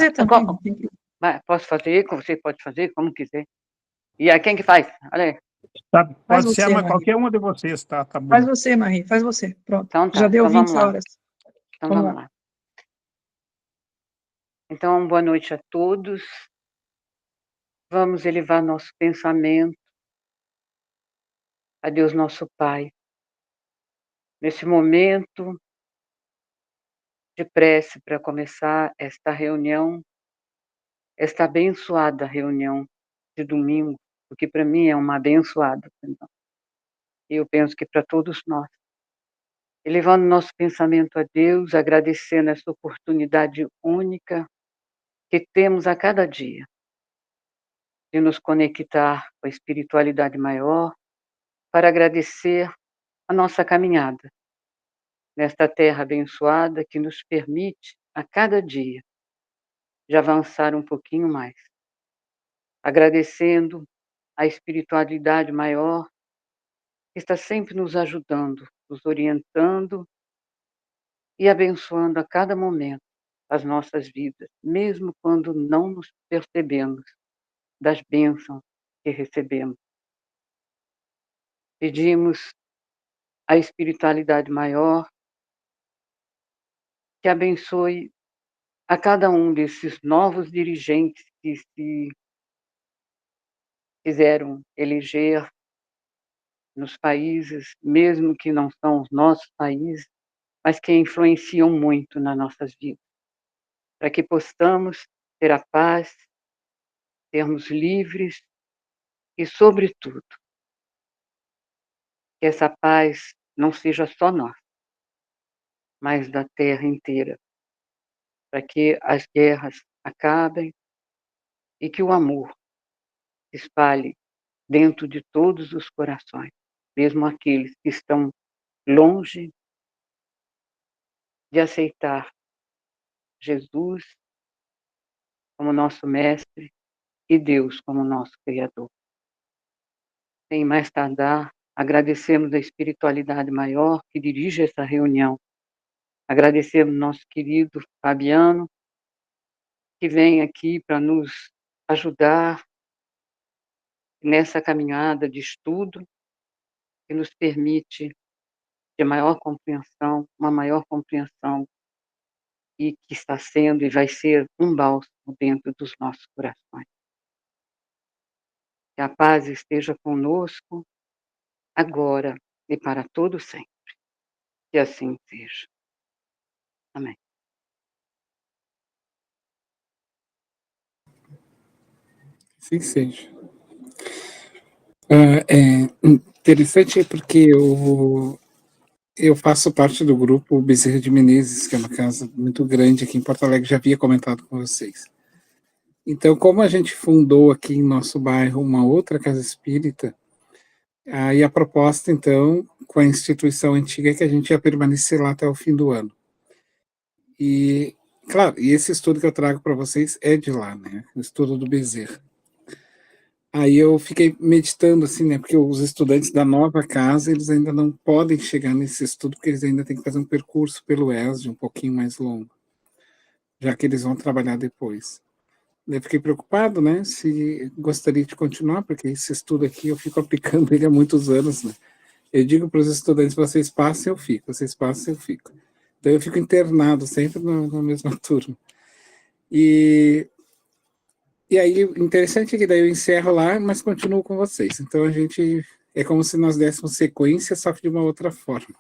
Você também. Posso fazer, você pode fazer, como quiser. E aí, quem que faz? Olha aí. Tá, Faz pode ser você, Marie. qualquer uma de vocês, tá bom. Faz você, Marie, faz você. Pronto. Então, tá. Já deu Então, 20 vamos lá. horas. Então, vamos lá. Então, boa noite a todos. Vamos elevar nosso pensamento a Deus nosso Pai. Nesse momento de prece para começar esta reunião, esta abençoada reunião de domingo, porque para mim é uma abençoada. E eu penso que para todos nós. Elevando nosso pensamento a Deus, agradecendo essa oportunidade única que temos a cada dia de nos conectar com a espiritualidade maior, para agradecer a nossa caminhada nesta terra abençoada que nos permite a cada dia de avançar um pouquinho mais. Agradecendo a espiritualidade maior que está sempre nos ajudando, nos orientando e abençoando a cada momento as nossas vidas, mesmo quando não nos percebemos das bênçãos que recebemos. Pedimos à espiritualidade maior que abençoe a cada um desses novos dirigentes que se fizeram eleger nos países, mesmo que não são os nossos países, mas que influenciam muito nas nossas vidas, para que possamos ter a paz, sermos livres e, sobretudo, que essa paz não seja só nós, mas da terra inteira, para que as guerras acabem e que o amor se espalhe dentro de todos os corações, mesmo aqueles que estão longe de aceitar Jesus como nosso mestre e Deus como nosso Criador. Sem mais tardar, agradecemos a espiritualidade maior que dirige essa reunião. Agradecemos nosso querido Fabiano, que vem aqui para nos ajudar nessa caminhada de estudo, que nos permite de maior compreensão, uma maior compreensão, e que está sendo e vai ser um bálsamo dentro dos nossos corações. Que a paz esteja conosco, agora e para todo sempre. Que assim seja. Amém. Assim seja. É interessante porque eu faço parte do grupo Bezerra de Menezes, que é uma casa muito grande aqui em Porto Alegre, já havia comentado com vocês. Então, como a gente fundou aqui em nosso bairro uma outra casa espírita, aí a proposta, então, com a instituição antiga é que a gente ia permanecer lá até o fim do ano. E, claro, e esse estudo que eu trago para vocês é de lá, né? O estudo do Bezerra. Aí eu fiquei meditando, assim, né? Porque os estudantes da nova casa, eles ainda não podem chegar nesse estudo, porque eles ainda têm que fazer um percurso pelo ESD um pouquinho mais longo, já que eles vão trabalhar depois. Eu fiquei preocupado, né? Se gostaria de continuar, porque esse estudo aqui eu fico aplicando ele há muitos anos, né? Eu digo para os estudantes, vocês passem, eu fico, vocês passem, eu fico. Então eu fico internado sempre na mesma turma. E aí, interessante é que daí eu encerro lá, mas continuo com vocês. Então a gente, é como se nós dessemos sequência, só que de uma outra forma,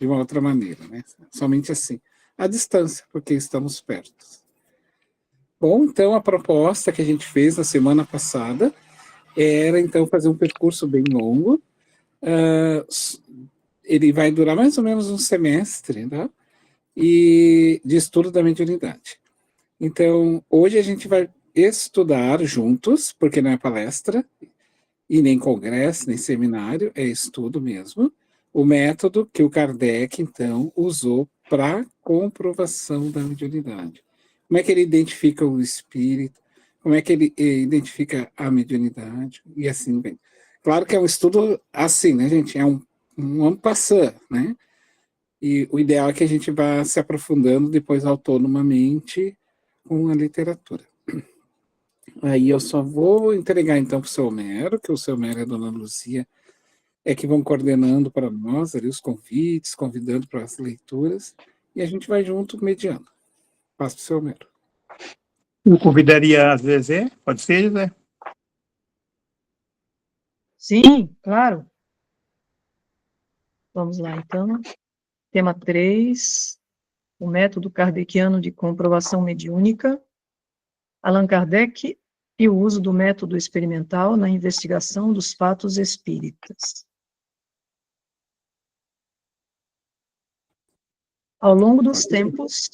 de uma outra maneira, né? Somente assim, à distância, porque estamos perto. Bom, então a proposta que a gente fez na semana passada era, então, fazer um percurso bem longo. Ele vai durar mais ou menos um semestre, né? E de estudo da mediunidade. Então, hoje a gente vai estudar juntos, porque não é palestra, e nem congresso, nem seminário, é estudo mesmo, o método que o Kardec, então, usou para comprovação da mediunidade. Como é que ele identifica o espírito, como é que ele identifica a mediunidade, e assim bem. Claro que é um estudo assim, né, gente? É um en passant, né? E o ideal é que a gente vá se aprofundando depois autonomamente, com a literatura. Aí eu só vou entregar, então, para o seu Homero, que o seu Homero e a dona Luzia é que vão coordenando para nós ali os convites, convidando para as leituras, e a gente vai junto mediando. Passo para o seu Homero. Eu convidaria a Zezé, pode ser, Zezé? Sim, claro. Vamos lá, então. Tema 3, o método kardeciano de comprovação mediúnica. Allan Kardec e o uso do método experimental na investigação dos fatos espíritas. Ao longo dos tempos,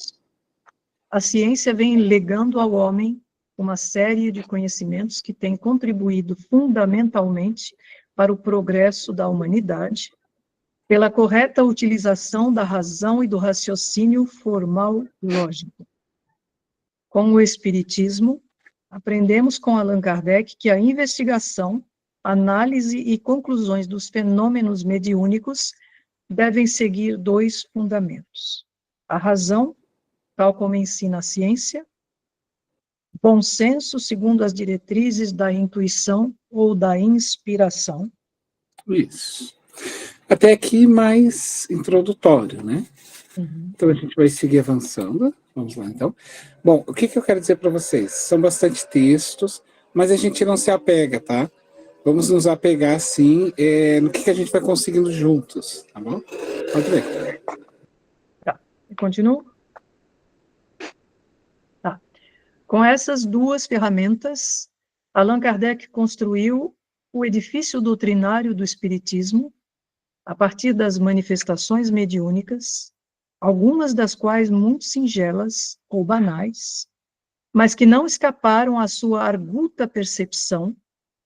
a ciência vem legando ao homem uma série de conhecimentos que têm contribuído fundamentalmente para o progresso da humanidade, pela correta utilização da razão e do raciocínio formal lógico. Com o Espiritismo, aprendemos com Allan Kardec que a investigação, análise e conclusões dos fenômenos mediúnicos devem seguir 2 fundamentos: a razão, tal como ensina a ciência, bom senso, segundo as diretrizes da intuição ou da inspiração. Isso. Até aqui mais introdutório, né? Uhum. Então a gente vai seguir avançando. Vamos lá, então. Bom, o que eu quero dizer para vocês? São bastante textos, mas a gente não se apega, tá? Vamos nos apegar, sim, no que a gente vai conseguindo juntos, tá bom? Pode ver. Tá. Continuo? Tá. Com essas 2 ferramentas, Allan Kardec construiu o edifício doutrinário do Espiritismo a partir das manifestações mediúnicas, algumas das quais muito singelas ou banais, mas que não escaparam à sua arguta percepção,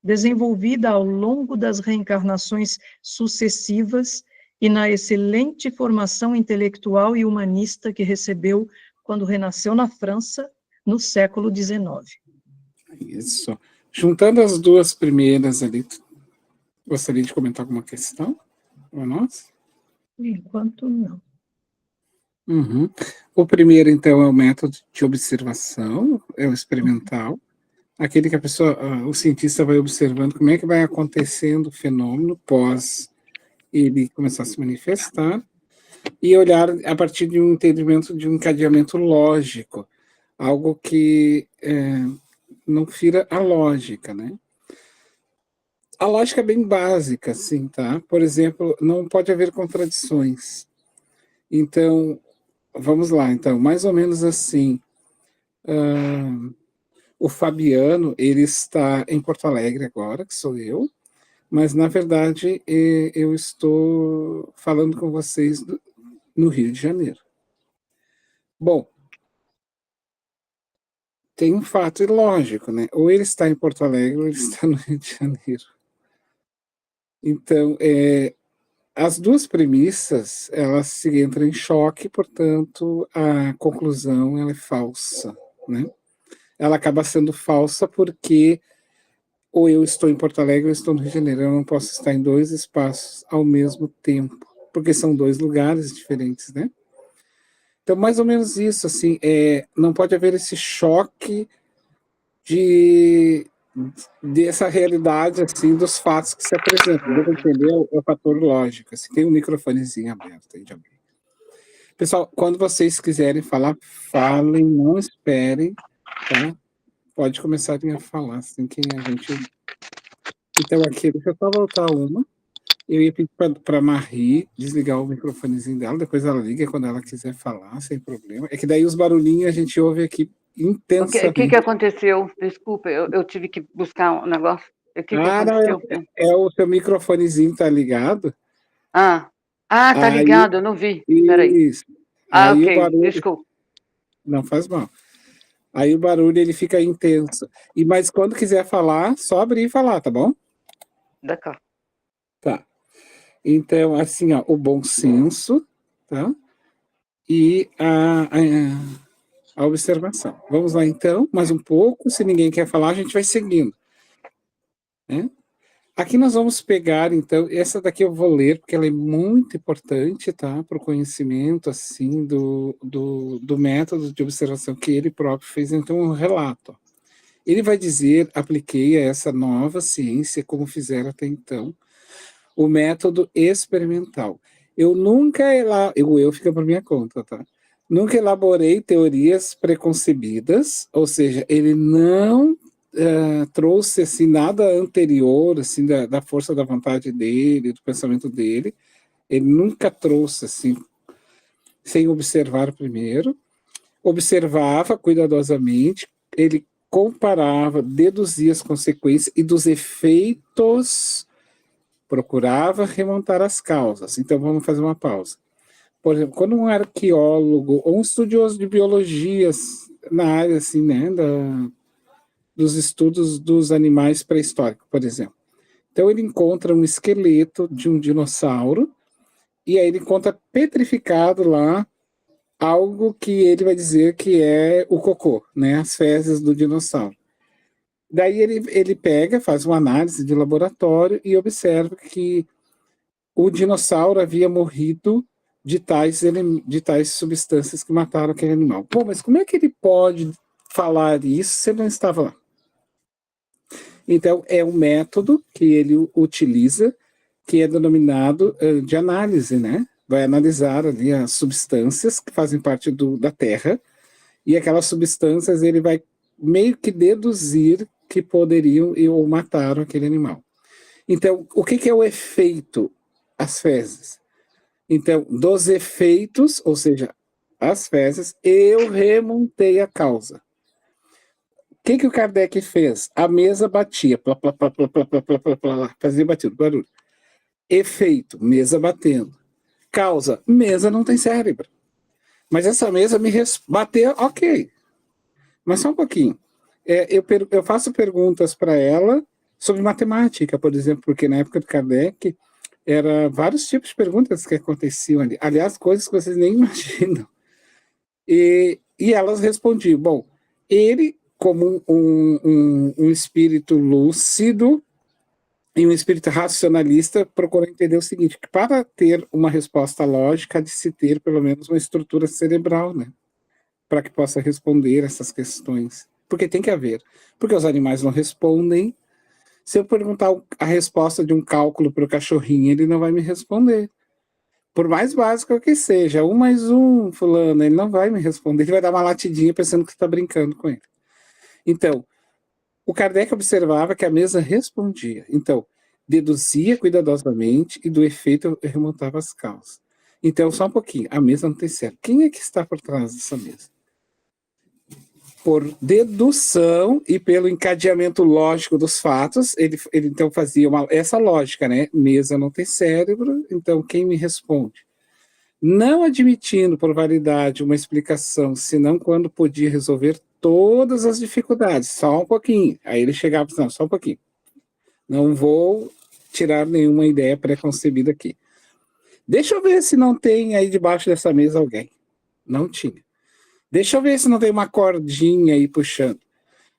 desenvolvida ao longo das reencarnações sucessivas e na excelente formação intelectual e humanista que recebeu quando renasceu na França, no século XIX. Isso. Juntando as 2 primeiras ali, gostaria de comentar alguma questão para nós? Por enquanto, não. Uhum. O primeiro, então, é o método de observação, é o experimental, aquele que a pessoa, o cientista vai observando como é que vai acontecendo o fenômeno pós ele começar a se manifestar, e olhar a partir de um entendimento de um encadeamento lógico, algo que não fira a lógica, né? A lógica é bem básica, assim, tá? Por exemplo, não pode haver contradições. Então, vamos lá, então, mais ou menos assim, o Fabiano, ele está em Porto Alegre agora, que sou eu, mas, na verdade, eu estou falando com vocês no Rio de Janeiro. Bom, tem um fato ilógico, né? Ou ele está em Porto Alegre ou ele está no Rio de Janeiro. Então, as 2 premissas, elas se entram em choque, portanto, a conclusão ela é falsa, né? Ela acaba sendo falsa porque ou eu estou em Porto Alegre ou eu estou no Rio de Janeiro. Eu não posso estar em 2 espaços ao mesmo tempo, porque são 2 lugares diferentes, né? Então, mais ou menos isso, assim, não pode haver esse choque dessa realidade, assim, dos fatos que se apresentam. Deu para entender o fator lógico, assim, tem um microfonezinho aberto aí de abrir. Pessoal, quando vocês quiserem falar, falem, não esperem, tá? Pode começar a falar, assim, que a gente... Então, aqui, deixa eu só voltar uma. Eu ia pedir para a Marie desligar o microfonezinho dela, depois ela liga quando ela quiser falar, sem problema. É que daí os barulhinhos a gente ouve aqui intensamente. O que aconteceu? Desculpa, eu tive que buscar um negócio. O que aconteceu? Não, o seu microfonezinho tá ligado? Tá Aí, ligado, eu não vi. Peraí. Isso. Aí ok, o barulho... desculpa. Não faz mal. Aí o barulho ele fica intenso. Mas quando quiser falar, só abrir e falar, tá bom? Da cá. Tá. Então, assim, ó, o bom senso, tá? E a observação. Vamos lá, então, mais um pouco. Se ninguém quer falar, a gente vai seguindo. Né? Aqui nós vamos pegar, então, essa daqui eu vou ler, porque ela é muito importante, tá? Para o conhecimento, assim, do método de observação que ele próprio fez. Então, um relato. Ele vai dizer, apliquei a essa nova ciência, como fizeram até então, o método experimental. Eu nunca, eu fica por minha conta, tá? Nunca elaborei teorias preconcebidas, ou seja, ele não trouxe assim nada anterior assim da força da vontade dele, do pensamento dele. Ele nunca trouxe assim sem observar primeiro. Observava cuidadosamente, ele comparava, deduzia as consequências e dos efeitos procurava remontar as causas. Então vamos fazer uma pausa. Por exemplo, quando um arqueólogo ou um estudioso de biologia na área assim, né, dos estudos dos animais pré-históricos, por exemplo. Então ele encontra um esqueleto de um dinossauro e aí ele encontra petrificado lá algo que ele vai dizer que é o cocô, né, as fezes do dinossauro. Daí ele pega, faz uma análise de laboratório e observa que o dinossauro havia morrido de tais substâncias que mataram aquele animal. Pô, mas como é que ele pode falar isso se ele não estava lá? Então, é um método que ele utiliza, que é denominado de análise, né? Vai analisar ali as substâncias que fazem parte da Terra, e aquelas substâncias ele vai meio que deduzir que poderiam ou mataram aquele animal. Então, o que é o efeito? As fezes. Então, dos efeitos, ou seja, as fezes, eu remontei a causa. O que o Kardec fez? A mesa batia, plá, plá, plá, plá, plá, plá, plá, plá, plá, fazia batido, barulho. Efeito, mesa batendo. Causa, mesa não tem cérebro. Mas essa mesa me bateu, ok. Mas só um pouquinho. Eu faço perguntas para ela sobre matemática, por exemplo, porque na época do Kardec, era vários tipos de perguntas que aconteciam ali. Aliás, coisas que vocês nem imaginam. E elas respondiam. Bom, ele, como um espírito lúcido e um espírito racionalista, procurou entender o seguinte, que para ter uma resposta lógica, há de se ter pelo menos uma estrutura cerebral, né? Para que possa responder essas questões. Porque tem que haver. Porque os animais não respondem. Se eu perguntar a resposta de um cálculo para o cachorrinho, ele não vai me responder. Por mais básico que seja, 1 mais 1, fulano, ele não vai me responder. Ele vai dar uma latidinha pensando que está brincando com ele. Então, o Kardec observava que a mesa respondia. Então, deduzia cuidadosamente e do efeito remontava as causas. Então, só um pouquinho, a mesa não tem certo. Quem é que está por trás dessa mesa? Por dedução e pelo encadeamento lógico dos fatos, ele então fazia essa lógica, né? Mesa não tem cérebro, então quem me responde? Não admitindo por validade uma explicação, senão quando podia resolver todas as dificuldades, só um pouquinho. Aí ele chegava e disse, não, só um pouquinho. Não vou tirar nenhuma ideia preconcebida aqui. Deixa eu ver se não tem aí debaixo dessa mesa alguém. Não tinha. Deixa eu ver se não tem uma cordinha aí puxando.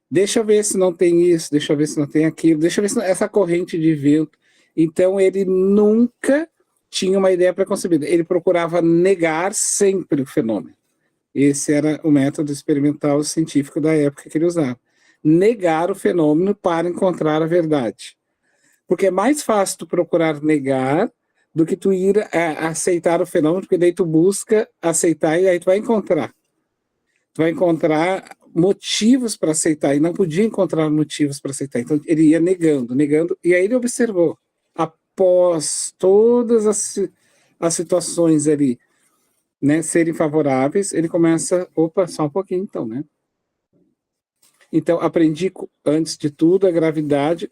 Deixa eu ver se não tem isso, deixa eu ver se não tem aquilo, deixa eu ver se não... essa corrente de vento. Então, ele nunca tinha uma ideia preconcebida. Ele procurava negar sempre o fenômeno. Esse era o método experimental científico da época que ele usava. Negar o fenômeno para encontrar a verdade. Porque é mais fácil tu procurar negar do que tu ir aceitar o fenômeno, porque daí tu busca aceitar e aí tu vai encontrar. Tu vai encontrar motivos para aceitar, e não podia encontrar motivos para aceitar. Então, ele ia negando, e aí ele observou, após todas as situações ali, né, serem favoráveis, ele começa, opa, só um pouquinho então, né? Então, aprendi, antes de tudo, a gravidade,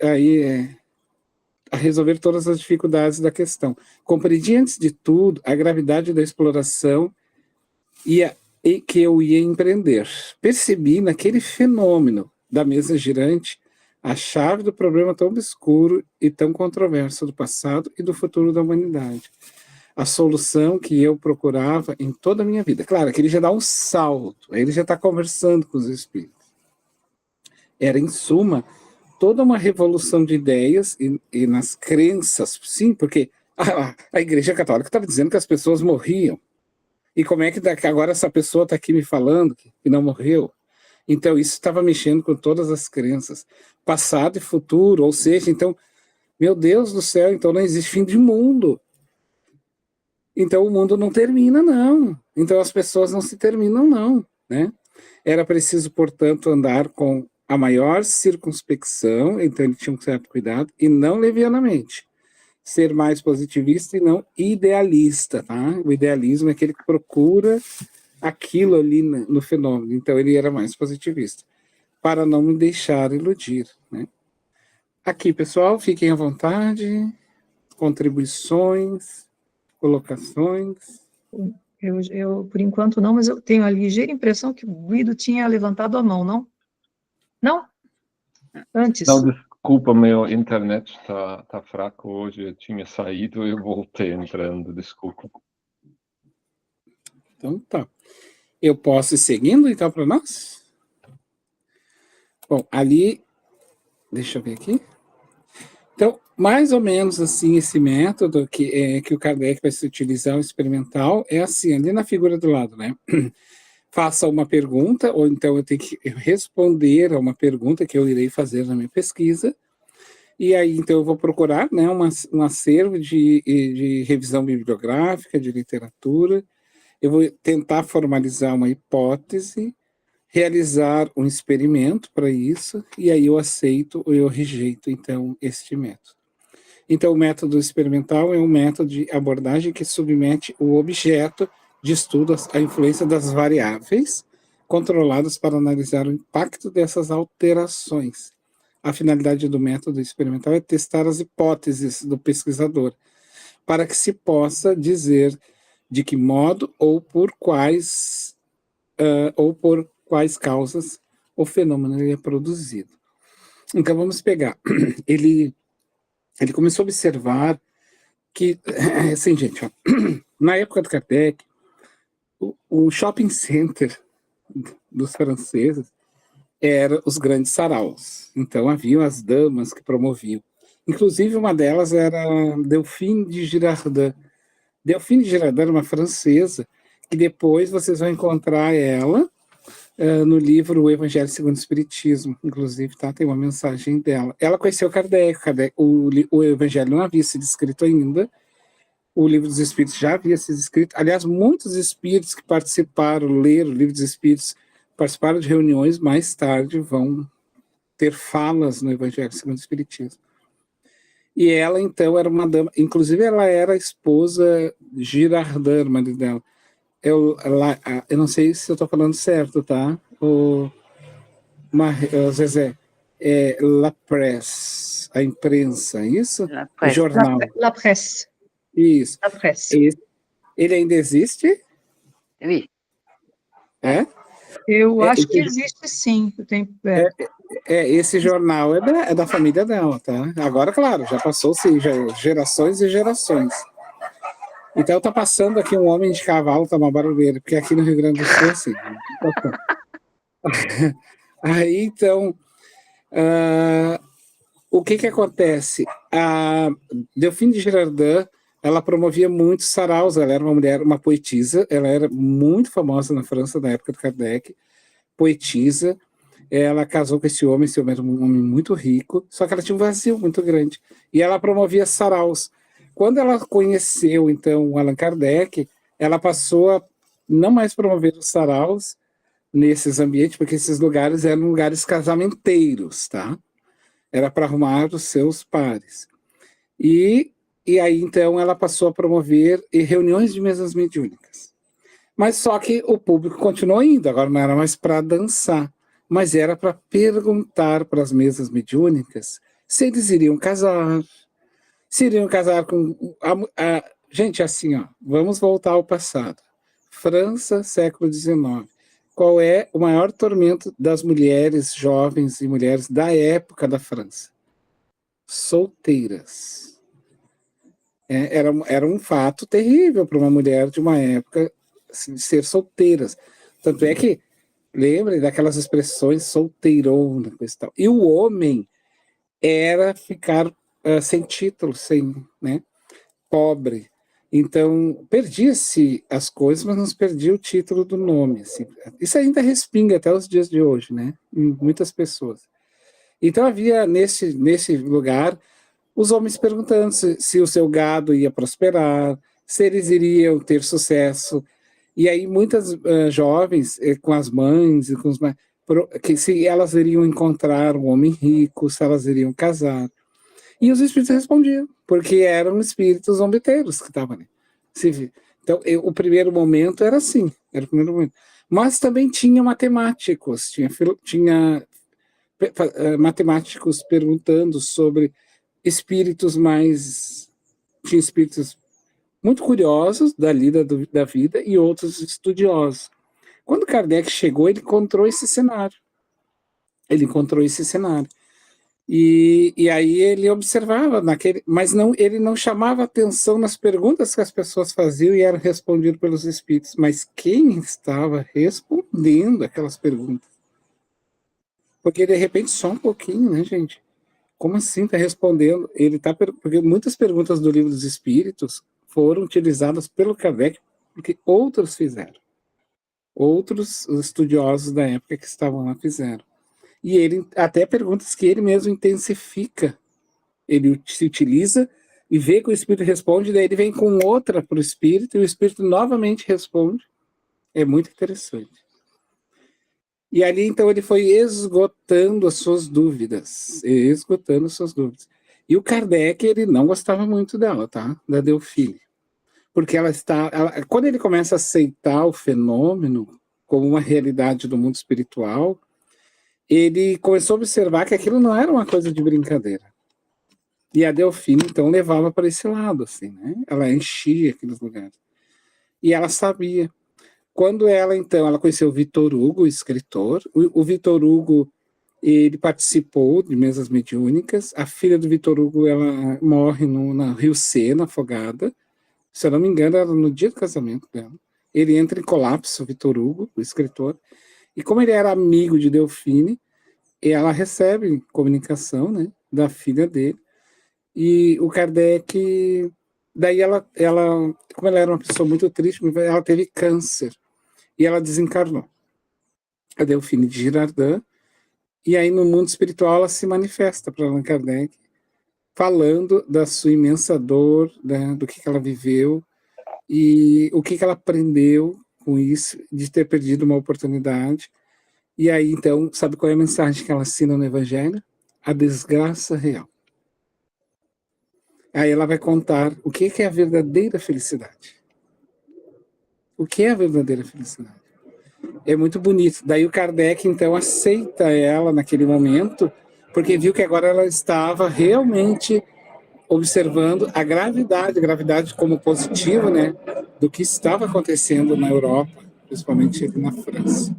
a resolver todas as dificuldades da questão. Compreendi, antes de tudo, a gravidade da exploração e que eu ia empreender. Percebi naquele fenômeno da mesa girante a chave do problema tão obscuro e tão controverso do passado e do futuro da humanidade. A solução que eu procurava em toda a minha vida. Claro que ele já dá um salto, ele já está conversando com os espíritos. Era, em suma, toda uma revolução de ideias e nas crenças, sim, porque a Igreja Católica estava dizendo que as pessoas morriam. E como é que agora essa pessoa está aqui me falando que não morreu? Então, isso estava mexendo com todas as crenças, passado e futuro, ou seja, então, meu Deus do céu, então não existe fim de mundo. Então, o mundo não termina, não. Então, as pessoas não se terminam, não, né? Era preciso, portanto, andar com a maior circunspecção, então ele tinha um certo cuidado, e não levianamente. Ser mais positivista e não idealista, tá? O idealismo é aquele que procura aquilo ali no fenômeno. Então, ele era mais positivista, para não me deixar iludir, né? Aqui, pessoal, fiquem à vontade, contribuições, colocações. Eu, por enquanto, não, mas eu tenho a ligeira impressão que o Guido tinha levantado a mão, não? Não? Antes. Não, desculpa, meu internet tá fraco hoje. Eu tinha saído e eu voltei entrando, desculpa. Então, tá. Eu posso ir seguindo, então, para nós? Bom, ali... Deixa eu ver aqui. Então, mais ou menos assim, esse método que o Kardec vai se utilizar, o experimental, é assim, ali na figura do lado, né? Faça uma pergunta, ou então eu tenho que responder a uma pergunta que eu irei fazer na minha pesquisa, e aí, então, eu vou procurar, né, um acervo de revisão bibliográfica, de literatura, eu vou tentar formalizar uma hipótese, realizar um experimento para isso, e aí eu aceito ou eu rejeito, então, este método. Então, o método experimental é um método de abordagem que submete o objeto de estudo à influência das variáveis controladas para analisar o impacto dessas alterações. A finalidade do método experimental é testar as hipóteses do pesquisador, para que se possa dizer de que modo ou por quais causas o fenômeno é produzido. Então, vamos pegar. Ele começou a observar que, assim, gente, ó, na época do Kardec, o shopping center dos franceses eram os grandes saraus. Então, haviam as damas que promoviam. Inclusive, uma delas era Delphine de Girardin. Delphine de Girardin era uma francesa, que depois vocês vão encontrar ela no livro O Evangelho segundo o Espiritismo, inclusive, tá? Tem uma mensagem dela. Ela conheceu Kardec, o Evangelho não havia sido escrito ainda, o Livro dos Espíritos já havia sido escrito. Aliás, muitos espíritos que participaram, leram o Livro dos Espíritos, participaram de reuniões, mais tarde vão ter falas no Evangelho segundo o Espiritismo. E ela, então, era uma dama, inclusive ela era a esposa de Girardin, marido dela. Eu não sei se eu estou falando certo, tá? Zezé, La Presse, a imprensa, isso? O jornal. La Presse. Isso. La Presse. Ele ainda existe? Oui. É? Eu acho que existe, sim. Esse jornal é da família dela, tá? Agora, claro, já passou-se gerações e gerações. Então, tá passando aqui um homem de cavalo, tá uma barulheira, porque aqui no Rio Grande do Sul, assim. Aí, então, o que acontece? A Delphine de Girardin, ela promovia muitos saraus, ela era uma mulher, uma poetisa, ela era muito famosa na França na época do Kardec, poetisa, ela casou com esse homem era um homem muito rico, só que ela tinha um vazio muito grande, e ela promovia saraus. Quando ela conheceu, então, o Allan Kardec, ela passou a não mais promover os saraus nesses ambientes, porque esses lugares eram lugares casamenteiros, tá? Era para arrumar os seus pares. E aí, então, ela passou a promover reuniões de mesas mediúnicas. Mas só que o público continuou indo, agora não era mais para dançar, mas era para perguntar para as mesas mediúnicas se eles iriam casar, se iriam casar com... Gente, assim, ó, vamos voltar ao passado. França, século XIX. Qual é o maior tormento das mulheres jovens e mulheres da época da França? Solteiras. Era um fato terrível para uma mulher de uma época assim, ser solteiras. Tanto é que, lembrem daquelas expressões solteirona, coisa e tal. E o homem era ficar sem título, sem, né, pobre. Então, perdia-se as coisas, mas não se perdia o título do nome. Assim. Isso ainda respinga até os dias de hoje, né, em muitas pessoas. Então, havia nesse lugar os homens perguntando se o seu gado ia prosperar, se eles iriam ter sucesso. E aí muitas jovens, com as mães e com os que se elas iriam encontrar um homem rico, se elas iriam casar. E os espíritos respondiam, porque eram espíritos zombeteiros que estavam ali. Então, o primeiro momento era assim, era o primeiro momento. Mas também tinha matemáticos, tinha matemáticos perguntando sobre espíritos mais... Tinha espíritos muito curiosos da lida da vida e outros estudiosos. Quando Kardec chegou, ele encontrou esse cenário. E aí ele observava mas ele não chamava atenção nas perguntas que as pessoas faziam e eram respondidas pelos espíritos, mas quem estava respondendo aquelas perguntas? Porque de repente só um pouquinho, né, gente? Como assim está respondendo? Porque muitas perguntas do Livro dos Espíritos foram utilizadas pelo Kardec porque outros fizeram. Outros estudiosos da época que estavam lá fizeram. E ele, até perguntas que ele mesmo intensifica. Ele se utiliza e vê que o Espírito responde, daí ele vem com outra para o Espírito e o Espírito novamente responde. É muito interessante. E ali, então, ele foi esgotando as suas dúvidas. E o Kardec, ele não gostava muito dela, tá? Da Delphine. Porque quando ele começa a aceitar o fenômeno como uma realidade do mundo espiritual, ele começou a observar que aquilo não era uma coisa de brincadeira. E a Delphine, então, levava para esse lado, assim, né? Ela enchia aqueles lugares. E ela sabia. Quando ela conheceu o Vitor Hugo, o escritor, o Vitor Hugo, ele participou de mesas mediúnicas, a filha do Vitor Hugo, ela morre na Rio Sena, afogada, se eu não me engano, era no dia do casamento dela. Ele entra em colapso, o Vitor Hugo, o escritor, e como ele era amigo de Delphine, ela recebe comunicação, né, da filha dele, e o Kardec, daí como ela era uma pessoa muito triste, ela teve câncer, e ela desencarnou. A Delphine de Girardin, e aí no mundo espiritual ela se manifesta para Allan Kardec, falando da sua imensa dor, né, do que ela viveu, e o que ela aprendeu com isso, de ter perdido uma oportunidade. E aí, então, sabe qual é a mensagem que ela assina no Evangelho? A desgraça real. Aí ela vai contar o que é a verdadeira felicidade. O que é a verdadeira felicidade? É muito bonito. Daí o Kardec, então, aceita ela naquele momento, porque viu que agora ela estava realmente observando a gravidade como positivo, né, do que estava acontecendo na Europa, principalmente na França.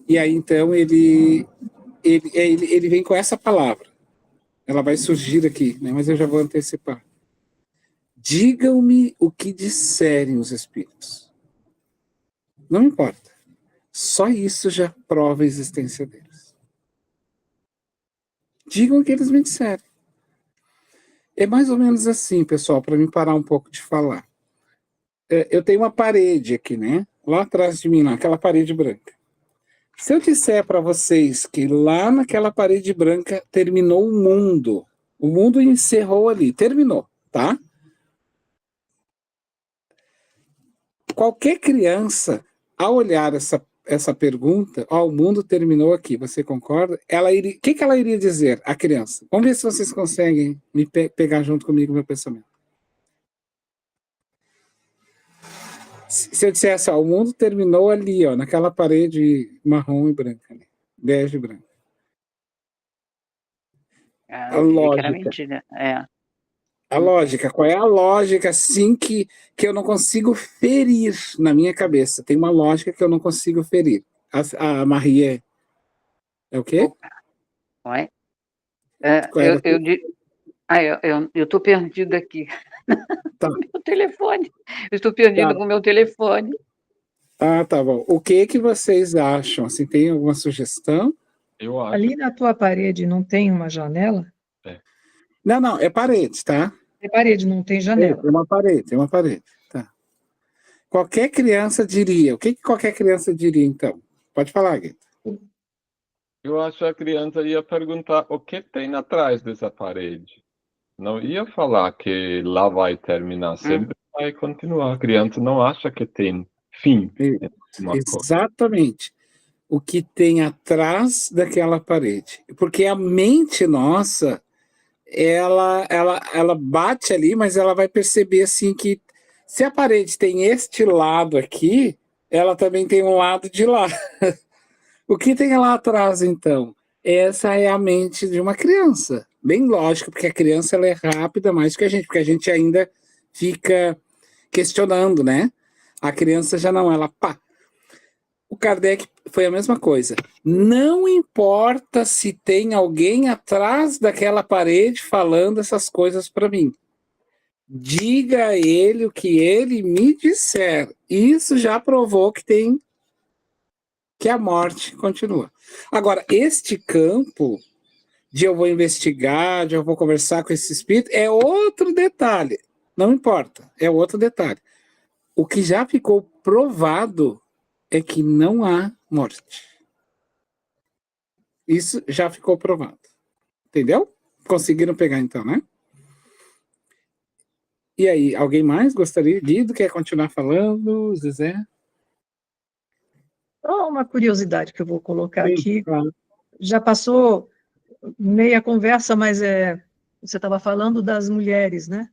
E aí, então, ele vem com essa palavra. Ela vai surgir aqui, né, mas eu já vou antecipar. Digam-me o que disserem os espíritos. Não importa. Só isso já prova a existência deles. Digam o que eles me disserem. É mais ou menos assim, pessoal, para mim parar um pouco de falar. Eu tenho uma parede aqui, né? Lá atrás de mim, aquela parede branca. Se eu disser para vocês que lá naquela parede branca terminou o mundo encerrou ali, terminou, tá? Qualquer criança, ao olhar essa pergunta, o mundo terminou aqui, você concorda? O que ela iria dizer, a criança? Vamos ver se vocês conseguem me pegar junto comigo meu pensamento. Se eu dissesse, o mundo terminou ali, naquela parede marrom e branca, né? Bege e branca. A lógica. A lógica, qual é a lógica, assim, que eu não consigo ferir na minha cabeça? Tem uma lógica que eu não consigo ferir. A Marie é o quê? Oi? Eu estou perdida aqui. Tá. Meu telefone. Eu estou perdida com o meu telefone. Ah, tá bom. O que vocês acham? Assim, tem alguma sugestão? Eu acho. Ali na tua parede não tem uma janela? Não, é parede, tá? É parede, não tem janela. É uma parede, tá. Qualquer criança diria, o que qualquer criança diria, então? Pode falar, Guita. Eu acho que a criança ia perguntar o que tem atrás dessa parede. Não ia falar que lá vai terminar, sempre vai continuar. A criança não acha que tem fim. Uma coisa. Exatamente. O que tem atrás daquela parede. Porque a mente nossa, ela bate ali, mas ela vai perceber assim que se a parede tem este lado aqui, ela também tem um lado de lá. O que tem lá atrás, então? Essa é a mente de uma criança. Bem lógico, porque a criança ela é rápida mais que a gente, porque a gente ainda fica questionando, né? A criança já não, ela pá. O Kardec foi a mesma coisa. Não importa se tem alguém atrás daquela parede falando essas coisas para mim. Diga a ele o que ele me disser. Isso já provou que a morte continua. Agora, este campo de eu vou investigar, de eu vou conversar com esse espírito, é outro detalhe. Não importa, é outro detalhe. O que já ficou provado é que não há morte. Isso já ficou provado. Entendeu? Conseguiram pegar então, né? E aí, alguém mais gostaria? Guido, quer continuar falando? Zezé? Só uma curiosidade que eu vou colocar Sim, aqui. claro. Já passou meia conversa, mas você estava falando das mulheres, né?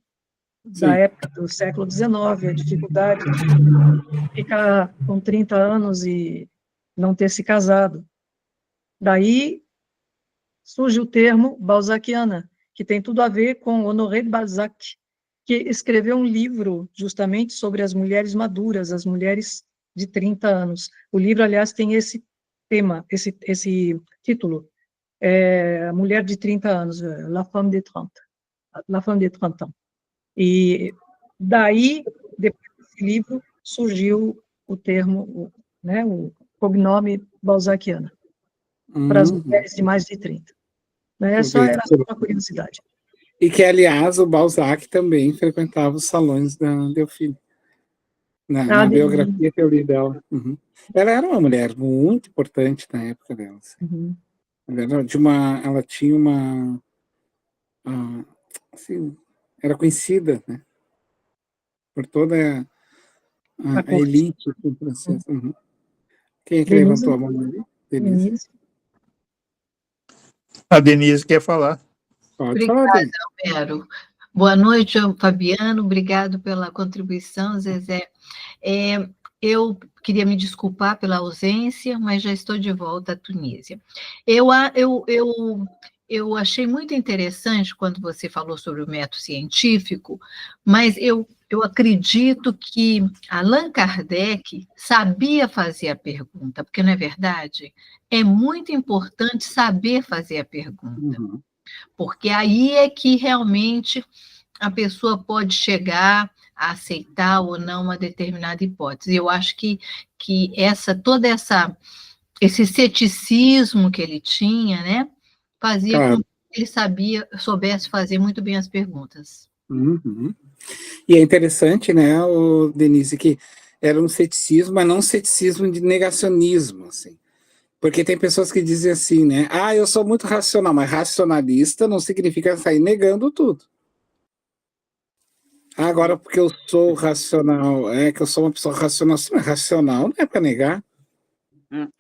Da Sim. época do século XIX, a dificuldade de ficar com 30 anos e não ter se casado. Daí surge o termo balzaquiana, que tem tudo a ver com Honoré de Balzac, que escreveu um livro justamente sobre as mulheres maduras, as mulheres de 30 anos. O livro, aliás, tem esse tema, esse título, a Mulher de 30 anos, La Femme de 30, La Femme de 30 ans. E daí, depois desse livro, surgiu o termo, né, o cognome balzaquiana, para as mulheres de mais de 30. Né? Era só uma curiosidade. E que, aliás, o Balzac também frequentava os salões da Delphine. Na biografia que eu li dela. Uhum. Ela era uma mulher muito importante na época dela. Assim. Uhum. Ela tinha uma... assim, era conhecida, né? Por toda a elite francesa. Uhum. Quem é que Denise, levantou a mão ali? Denise. A Denise quer falar. Pode falar, Denise. Homero. Boa noite, Fabiano. Obrigado pela contribuição, Zezé. Eu queria me desculpar pela ausência, mas já estou de volta à Tunísia. Eu achei muito interessante quando você falou sobre o método científico, mas eu acredito que Allan Kardec sabia fazer a pergunta, porque, não é verdade? É muito importante saber fazer a pergunta. Uhum. Porque aí é que realmente a pessoa pode chegar a aceitar ou não uma determinada hipótese. Eu acho que esse ceticismo que ele tinha, né, fazia com que ele soubesse fazer muito bem as perguntas. Uhum. E é interessante, né, Denise, que era um ceticismo, mas não um ceticismo de negacionismo, assim. Porque tem pessoas que dizem assim, né? Eu sou muito racional, mas racionalista não significa sair negando tudo. Agora, porque eu sou racional, que eu sou uma pessoa racional, sim, mas racional não é para negar.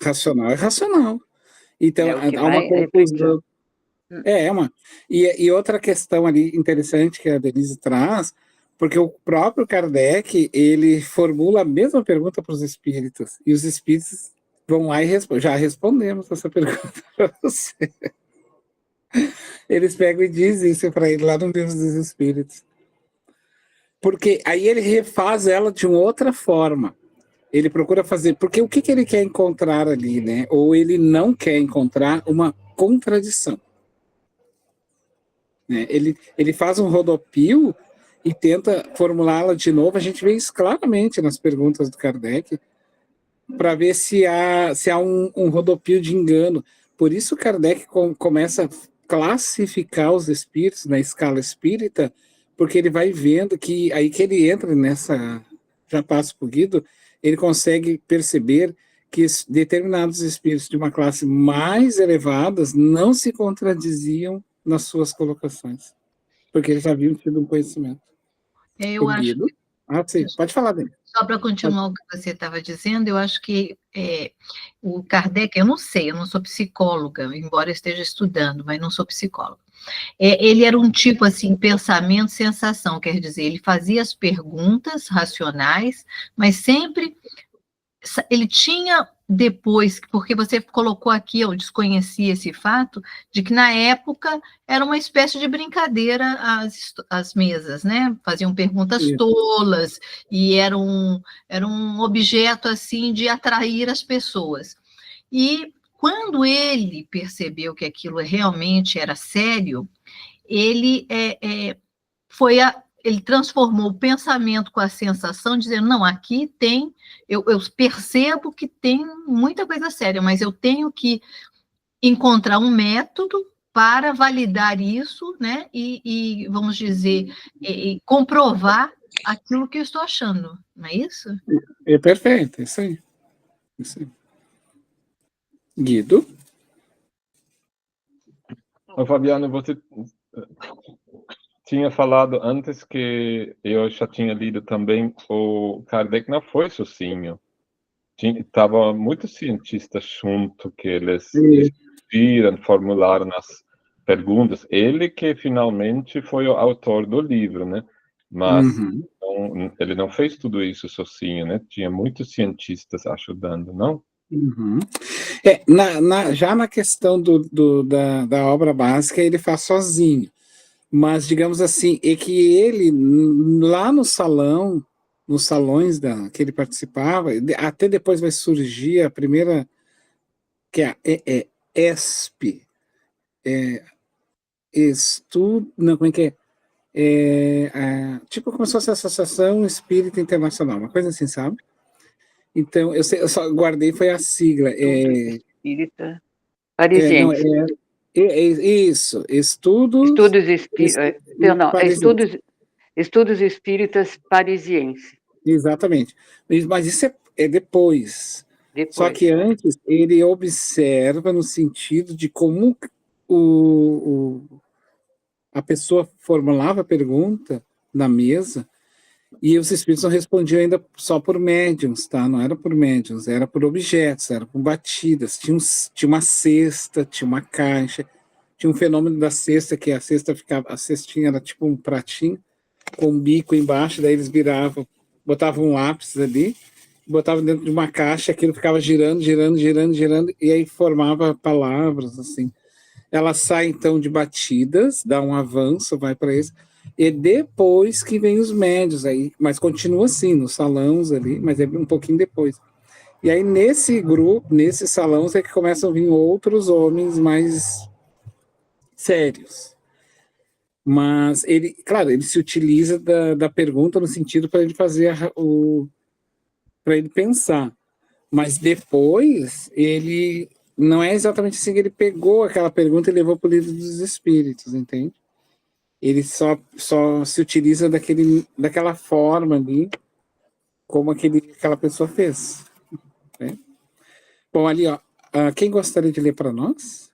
Racional é racional. Então, há uma conclusão. E outra questão ali interessante que a Denise traz, porque o próprio Kardec, ele formula a mesma pergunta para os espíritos, e os espíritos vão lá e respondem. Já respondemos essa pergunta para você. Eles pegam e dizem isso para ele lá no Livro dos Espíritos. Porque aí ele refaz ela de uma outra forma. Ele procura fazer... Porque o que ele quer encontrar ali, né? Ou ele não quer encontrar uma contradição. Né? Ele faz um rodopio e tenta formulá-la de novo. A gente vê isso claramente nas perguntas do Kardec, para ver se há um rodopio de engano. Por isso Kardec começa a classificar os espíritos na escala espírita, porque ele vai vendo que aí que ele entra nessa, já passo para o Guido, ele consegue perceber que determinados espíritos de uma classe mais elevadas não se contradiziam nas suas colocações, porque eles haviam tido um conhecimento. Eu acho Guido? Sim, pode falar dele. Só para continuar o que você estava dizendo, eu acho que o Kardec, eu não sei, eu não sou psicóloga, embora eu esteja estudando, mas não sou psicóloga. Ele era um tipo assim, pensamento, sensação, quer dizer, ele fazia as perguntas racionais, mas sempre ele tinha depois, porque você colocou aqui, eu desconhecia esse fato, de que na época era uma espécie de brincadeira as mesas, né? Faziam perguntas tolas e era um objeto assim de atrair as pessoas. E quando ele percebeu que aquilo realmente era sério, ele ele transformou o pensamento com a sensação, dizendo, não, aqui tem, eu percebo que tem muita coisa séria, mas eu tenho que encontrar um método para validar isso, né, e vamos dizer, comprovar aquilo que eu estou achando, não é isso? É perfeito, isso aí. Isso aí. Guido? Fabiano, você tinha falado antes que eu já tinha lido também, o Kardec não foi sozinho. Tava muitos cientistas junto, que eles viram, formularam as perguntas. Ele que finalmente foi o autor do livro, né? Mas ele não fez tudo isso sozinho, né? Tinha muitos cientistas ajudando, não? Já na questão da obra básica, ele faz sozinho. Mas, digamos assim, é que ele, lá no salão, nos salões que ele participava, até depois vai surgir a primeira, que é ESP, não, como é que é? Tipo como se fosse a Associação Espírita Internacional, uma coisa assim, sabe? Então, eu só guardei, foi a sigla. Espírita Parisiense. Isso, Estudos Espíritas Parisiense. Exatamente. Mas isso é depois. Só que antes ele observa no sentido de como a pessoa formulava a pergunta na mesa e os espíritos não respondiam ainda só por médiums, tá? Não era por médiums, era por objetos, era por batidas. Tinha uma cesta, tinha uma caixa, tinha um fenômeno da cesta, que a cestinha era tipo um pratinho com um bico embaixo, daí eles botavam um lápis ali, botavam dentro de uma caixa, aquilo ficava girando, e aí formava palavras, assim. Ela sai, então, de batidas, dá um avanço, vai para isso, e depois que vem os médios, aí, mas continua assim, nos salões ali, mas é um pouquinho depois. E aí, nesse grupo, nesses salões, é que começam a vir outros homens mais sérios. Mas ele, claro, ele se utiliza da pergunta no sentido para ele fazer para ele pensar. Mas depois ele não é exatamente assim que ele pegou aquela pergunta e levou para o livro dos espíritos, entende? Ele só se utiliza daquela forma ali, como aquela pessoa fez. Né? Bom, ali, ó, quem gostaria de ler para nós?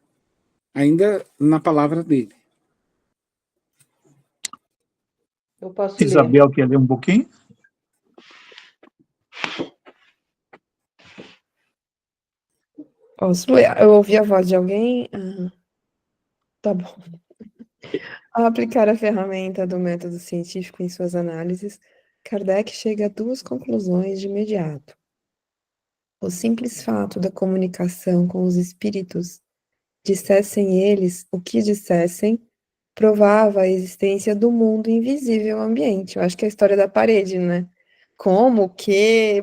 Ainda na palavra dele. Eu posso Isabel quer ler um pouquinho? Posso ler? Eu ouvi a voz de alguém? Tá bom. Ao aplicar a ferramenta do método científico em suas análises, Kardec chega a duas conclusões de imediato. O simples fato da comunicação com os espíritos, dissessem eles o que dissessem, provava a existência do mundo invisível ambiente. Eu acho que é a história da parede, né? Como,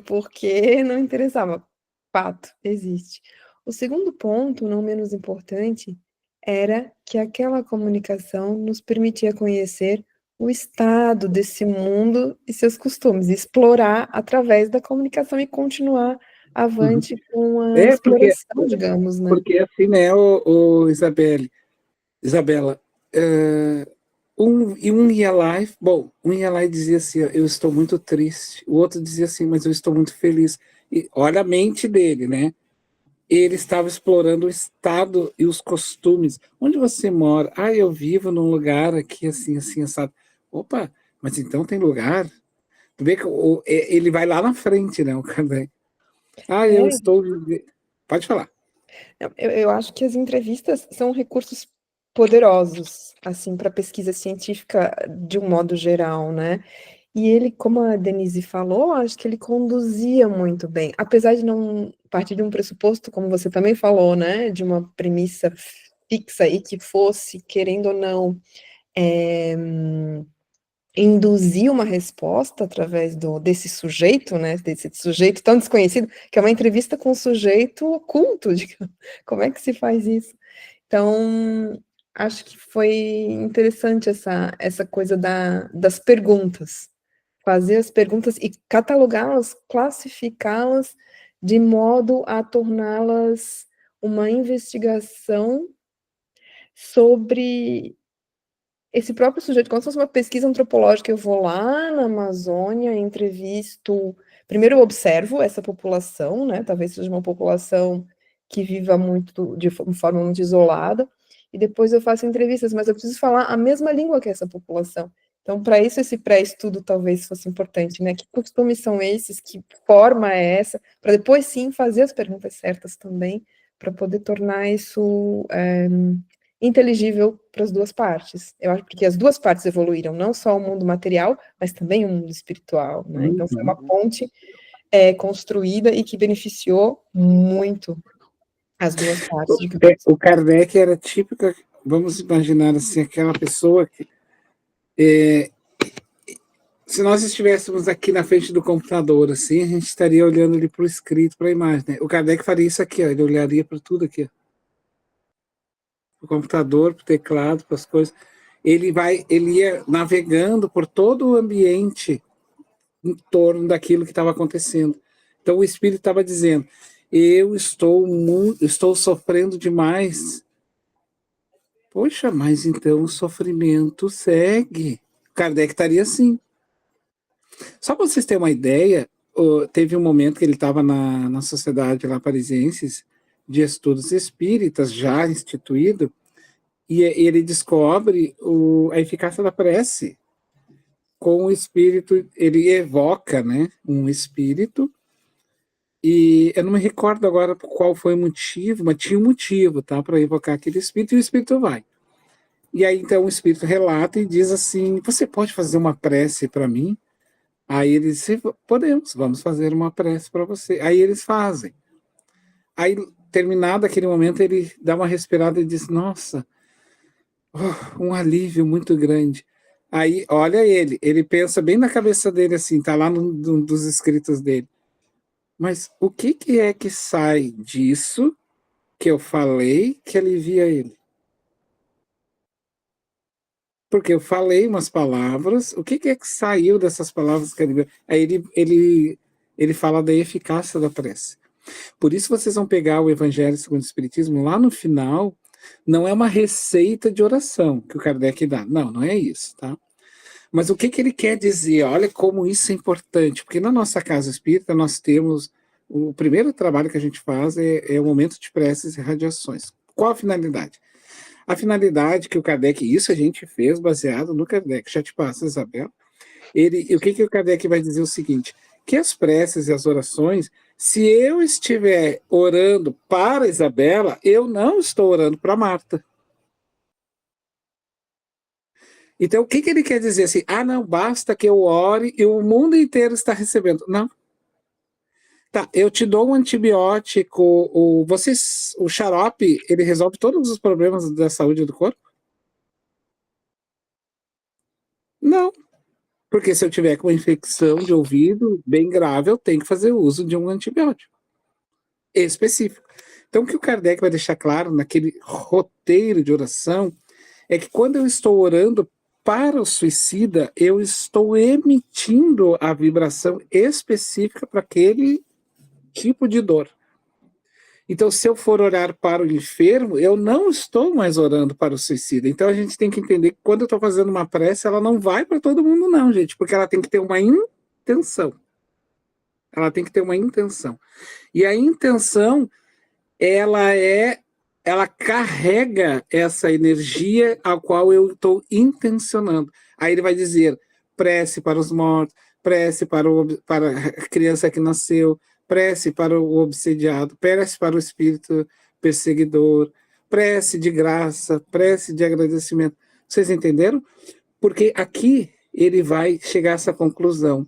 por quê, não interessava. Fato, existe. O segundo ponto, não menos importante, era que aquela comunicação nos permitia conhecer o estado desse mundo e seus costumes, explorar através da comunicação e continuar avante com a Porque, exploração, digamos, né? porque assim, né, Isabela, um ia lá, um ia lá e dizia assim, ó, eu estou muito triste. O outro dizia assim, mas eu estou muito feliz. E olha a mente dele, né? Ele estava explorando o estado e os costumes. Onde você mora? Ah, eu vivo num lugar aqui, assim, assim, assado. Opa, mas então tem lugar? Tu vê que ele vai lá na frente, né, o Kardec. Ah, eu É, estou... Pode falar. eu acho que as entrevistas são recursos poderosos, assim, para pesquisa científica de um modo geral, né? E ele, como a Denise falou, acho que ele conduzia muito bem, apesar de não partir de um pressuposto, como você também falou, né, de uma premissa fixa e que fosse, querendo ou não, induzir uma resposta através desse sujeito, né, desse sujeito tão desconhecido, que é uma entrevista com um sujeito oculto, digamos. Como é que se faz isso? Então, acho que foi interessante essa coisa das perguntas, fazer as perguntas e catalogá-las, classificá-las, de modo a torná-las uma investigação sobre esse próprio sujeito, como se fosse uma pesquisa antropológica. Eu vou lá na Amazônia, entrevisto. Primeiro, eu observo essa população, né? Talvez seja uma população que viva muito de forma muito isolada, e depois eu faço entrevistas, mas eu preciso falar a mesma língua que essa população. Então, para isso, esse pré-estudo talvez fosse importante, né? Que costumes são esses? Que forma é essa? Para depois, sim, fazer as perguntas certas também, para poder tornar isso inteligível para as duas partes. Eu acho porque as duas partes evoluíram, não só o mundo material, mas também o mundo espiritual, né? Então foi uma ponte construída e que beneficiou muito as duas partes. O Kardec era típico, vamos imaginar assim, aquela pessoa que se nós estivéssemos aqui na frente do computador, assim, a gente estaria olhando ali para o escrito, para a imagem, né? O Kardec faria isso aqui, ó, ele olharia para tudo aqui, para o computador, para o teclado, para as coisas. Ele ia navegando por todo o ambiente em torno daquilo que estava acontecendo. Então o Espírito estava dizendo, eu estou sofrendo demais. Poxa, mas então o sofrimento segue. Kardec estaria assim. Só para vocês terem uma ideia, teve um momento que ele estava na Sociedade lá Parisienses de Estudos Espíritas, já instituído, e ele descobre a eficácia da prece. Com o espírito, ele evoca, né, um espírito, e eu não me recordo agora qual foi o motivo, mas tinha um motivo, tá, para evocar aquele espírito, e o espírito vai. E aí, então, o espírito relata e diz assim, você pode fazer uma prece para mim? Aí ele disse, podemos, vamos fazer uma prece para você. Aí eles fazem. Aí, terminado aquele momento, ele dá uma respirada e diz, nossa, um alívio muito grande. Aí, olha ele pensa bem na cabeça dele assim, tá lá num dos escritos dele. Mas o que é que sai disso que eu falei que alivia ele? Porque eu falei umas palavras, o que é que saiu dessas palavras que alivia? Aí ele fala da eficácia da prece. Por isso vocês vão pegar o Evangelho segundo o Espiritismo, lá no final, não é uma receita de oração que o Kardec dá. Não é isso, tá? Mas o que ele quer dizer? Olha como isso é importante, porque na nossa casa espírita nós temos, o primeiro trabalho que a gente faz é o momento de preces e radiações. Qual a finalidade? A finalidade que o Kardec, isso a gente fez baseado no Kardec, já te passo, Isabel. O que o Kardec vai dizer? O seguinte, que as preces e as orações, se eu estiver orando para Isabela, eu não estou orando para Marta. Então, o que ele quer dizer assim? Não, basta que eu ore e o mundo inteiro está recebendo. Não. Tá, eu te dou um antibiótico, o xarope, ele resolve todos os problemas da saúde do corpo? Não. Porque se eu tiver com uma infecção de ouvido bem grave, eu tenho que fazer uso de um antibiótico específico. Então, o que o Kardec vai deixar claro naquele roteiro de oração é que quando eu estou orando para o suicida, eu estou emitindo a vibração específica para aquele tipo de dor. Então, se eu for orar para o enfermo, eu não estou mais orando para o suicida. Então, a gente tem que entender que quando eu estou fazendo uma prece, ela não vai para todo mundo, não, gente, porque ela tem que ter uma intenção. Ela tem que ter uma intenção. E a intenção, ela carrega essa energia a qual eu estou intencionando. Aí ele vai dizer, prece para os mortos, prece para a criança que nasceu, prece para o obsediado, prece para o espírito perseguidor, prece de graça, prece de agradecimento. Vocês entenderam? Porque aqui ele vai chegar a essa conclusão.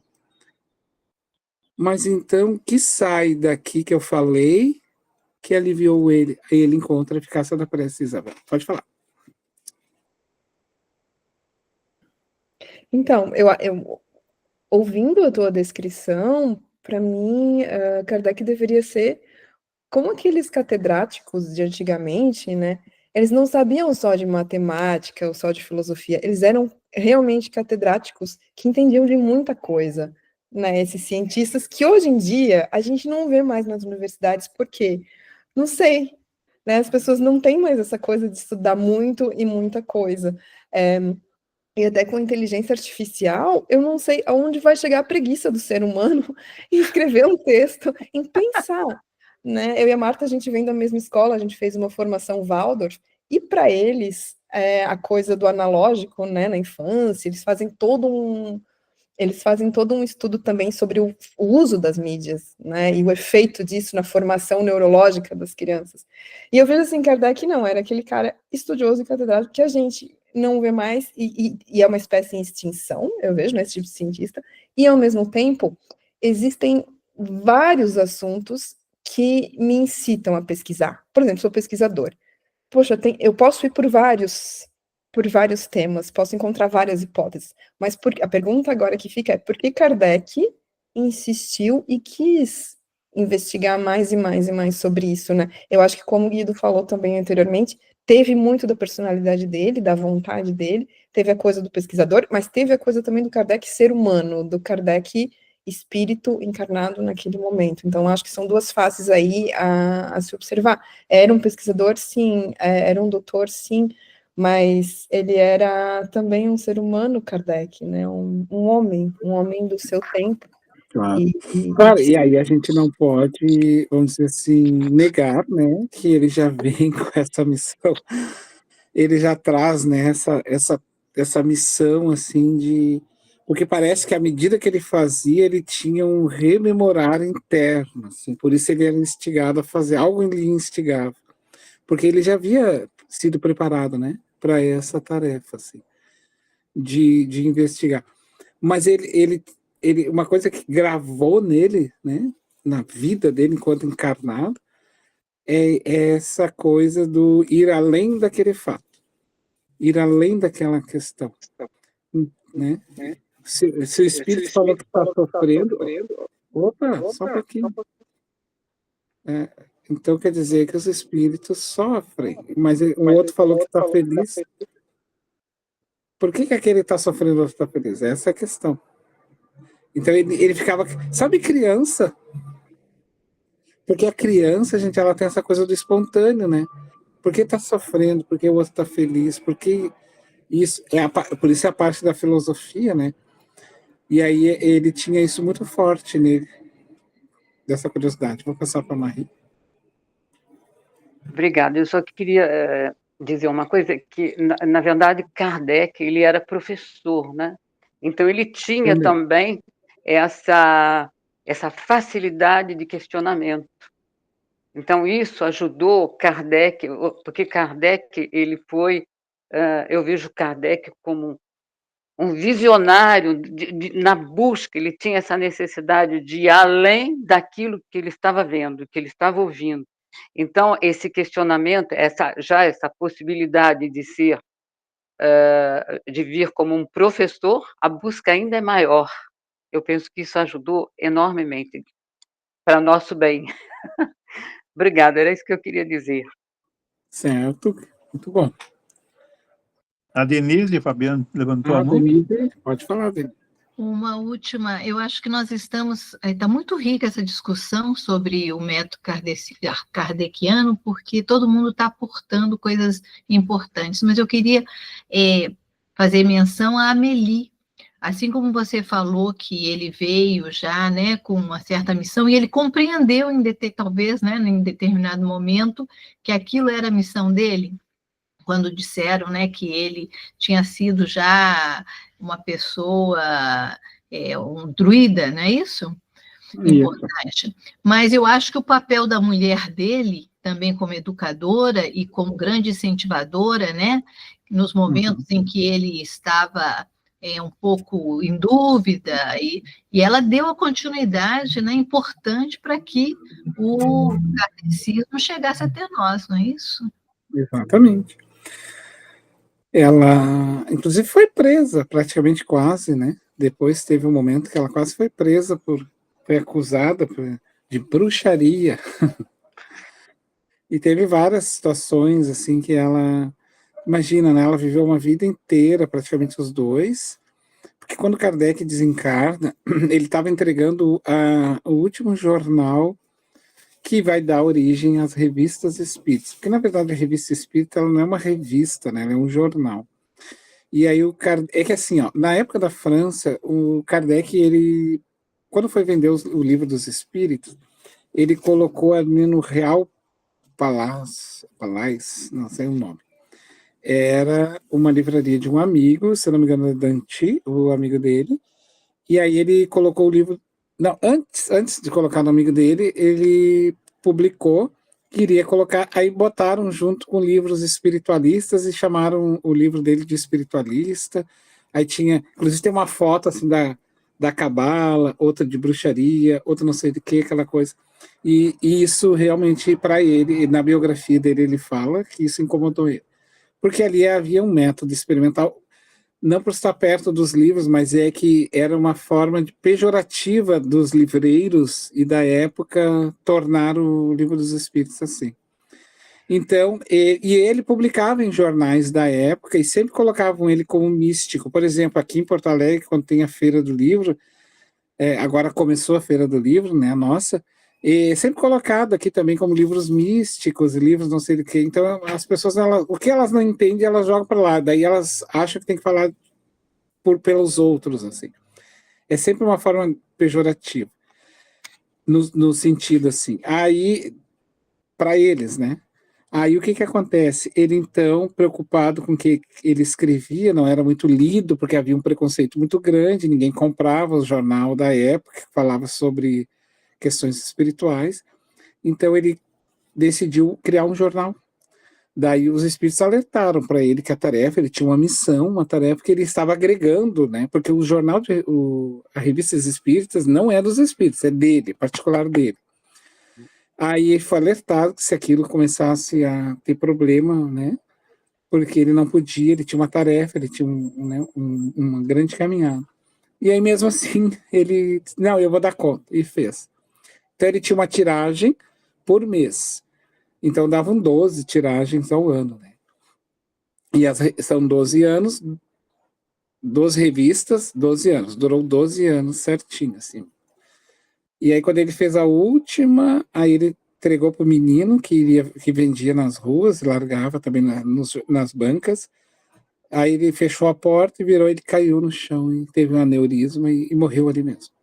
Mas então, que sai daqui que eu falei, que aliviou ele? Aí ele encontra a eficácia da prece, Isabel. Pode falar. Então, ouvindo a tua descrição, para mim, Kardec deveria ser como aqueles catedráticos de antigamente, né? Eles não sabiam só de matemática ou só de filosofia, eles eram realmente catedráticos que entendiam de muita coisa, né? Esses cientistas que hoje em dia a gente não vê mais nas universidades, por quê? Não sei, né? As pessoas não têm mais essa coisa de estudar muito e muita coisa. E até com inteligência artificial, eu não sei aonde vai chegar a preguiça do ser humano em escrever um texto, em pensar, né? Eu e a Marta, a gente vem da mesma escola, a gente fez uma formação Waldorf, e para eles, a coisa do analógico, né, na infância, eles fazem todo um estudo também sobre o uso das mídias, né, e o efeito disso na formação neurológica das crianças. E eu vejo assim, Kardec não, era aquele cara estudioso e catedrático que a gente não vê mais, e é uma espécie em extinção, eu vejo, né, esse tipo de cientista, e ao mesmo tempo, existem vários assuntos que me incitam a pesquisar. Por exemplo, sou pesquisador. Poxa, eu posso ir por vários temas, posso encontrar várias hipóteses, mas a pergunta agora que fica é por que Kardec insistiu e quis investigar mais e mais e mais sobre isso, né? Eu acho que, como o Guido falou também anteriormente, teve muito da personalidade dele, da vontade dele, teve a coisa do pesquisador, mas teve a coisa também do Kardec ser humano, do Kardec espírito encarnado naquele momento. Então, acho que são duas faces aí a se observar. Era um pesquisador, sim, era um doutor, sim, mas ele era também um ser humano, Kardec, né? Um homem do seu tempo. Claro. Claro, e aí a gente não pode, vamos dizer assim, negar, né, que ele já vem com essa missão, ele já traz, né, essa missão, assim, de... Porque parece que à medida que ele fazia, ele tinha um rememorar interno, assim, por isso ele era instigado a fazer, algo ele instigava, porque ele já havia sido preparado, né, para essa tarefa, assim, de investigar. Mas ele, uma coisa que gravou nele, né, na vida dele enquanto encarnado, é essa coisa do ir além daquele fato, ir além daquela questão, né? Se o espírito falou que está sofrendo, opa, só um pouquinho. Então quer dizer que os espíritos sofrem, mas o outro falou que está feliz. Por que aquele está sofrendo e o outro está feliz? Essa é a questão. Então ele ficava... Sabe criança? Porque a criança, gente, ela tem essa coisa do espontâneo, né? Por que tá sofrendo? Por que o outro tá feliz? Por que isso? Por isso é a parte da filosofia, né? E aí ele tinha isso muito forte nele, dessa curiosidade. Vou passar para a Marie. Obrigada. Eu só queria dizer uma coisa, que, na verdade, Kardec, ele era professor, né? Então, ele tinha também essa facilidade de questionamento. Então, isso ajudou Kardec, porque Kardec, ele foi... eu vejo Kardec como um visionário na busca, ele tinha essa necessidade de ir além daquilo que ele estava vendo, que ele estava ouvindo. Então, esse questionamento, essa possibilidade de ser, de vir como um professor, a busca ainda é maior. Eu penso que isso ajudou enormemente para nosso bem. Obrigada, era isso que eu queria dizer. Certo, muito bom. A Denise, Fabiano, levantou a mão. Denise, pode falar, Denise. Uma última, eu acho que nós estamos, está muito rica essa discussão sobre o método kardeciano, porque todo mundo está aportando coisas importantes, mas eu queria fazer menção a Amélie. Assim como você falou que ele veio já, né, com uma certa missão, e ele compreendeu, talvez, né, em determinado momento, que aquilo era a missão dele, quando disseram, né, que ele tinha sido já uma pessoa, um druida, não é isso? Importante. Mas eu acho que o papel da mulher dele, também como educadora e como grande incentivadora, né, nos momentos em que ele estava um pouco em dúvida, e ela deu a continuidade, né, importante para que o catecismo chegasse até nós, não é isso? Exatamente. Ela, inclusive, foi presa, praticamente quase, né? Depois teve um momento que ela quase foi presa foi acusada de bruxaria. E teve várias situações, assim, que ela, imagina, né? Ela viveu uma vida inteira, praticamente os dois, porque quando Kardec desencarna, ele estava entregando o último jornal que vai dar origem às revistas espíritas. Porque, na verdade, a revista espírita ela não é uma revista, né? Ela é um jornal. E aí é que assim, ó, na época da França, o Kardec, ele, quando foi vender o livro dos Espíritos, ele colocou ali no Real Palais, não sei o nome. Era uma livraria de um amigo, se não me engano, Danti, o amigo dele. E aí ele colocou o livro. Não, antes de colocar no amigo dele, ele publicou, queria colocar, aí botaram junto com livros espiritualistas e chamaram o livro dele de espiritualista. Aí tinha, inclusive tem uma foto assim da cabala, outra de bruxaria, outra não sei de que, aquela coisa. E isso realmente, para ele, na biografia dele, ele fala que isso incomodou ele. Porque ali havia um método experimental, não por estar perto dos livros, mas é que era uma forma pejorativa dos livreiros e da época tornar o Livro dos Espíritos assim. Então, e ele publicava em jornais da época e sempre colocavam ele como místico. Por exemplo, aqui em Porto Alegre, quando tem a Feira do Livro, agora começou a Feira do Livro, né, a nossa, e sempre colocado aqui também como livros místicos, livros não sei do que. Então, as pessoas, o que elas não entendem, elas jogam para lá. Daí elas acham que tem que falar pelos outros, assim. É sempre uma forma pejorativa, no sentido assim. Aí, para eles, né? Aí o que acontece? Ele, então, preocupado com o que ele escrevia, não era muito lido, porque havia um preconceito muito grande, ninguém comprava o jornal da época, que falava sobre questões espirituais. Então ele decidiu criar um jornal. Daí os espíritos alertaram para ele que a tarefa, ele tinha uma missão, uma tarefa que ele estava agregando, né? Porque o jornal, a revista dos Espíritas não é dos espíritos, é dele, particular dele. Aí ele foi alertado que se aquilo começasse a ter problema, né? Porque ele não podia, ele tinha uma tarefa, ele tinha uma grande caminhada. E aí mesmo assim, ele disse, não, eu vou dar conta, e fez. Então ele tinha uma tiragem por mês. Então davam 12 tiragens ao ano, né? E são 12 anos, 12 revistas, 12 anos. Durou 12 anos certinho, assim. E aí quando ele fez a última, aí ele entregou para o menino que vendia nas ruas, largava também nas bancas. Aí ele fechou a porta e virou, ele caiu no chão e teve um aneurisma e morreu ali mesmo.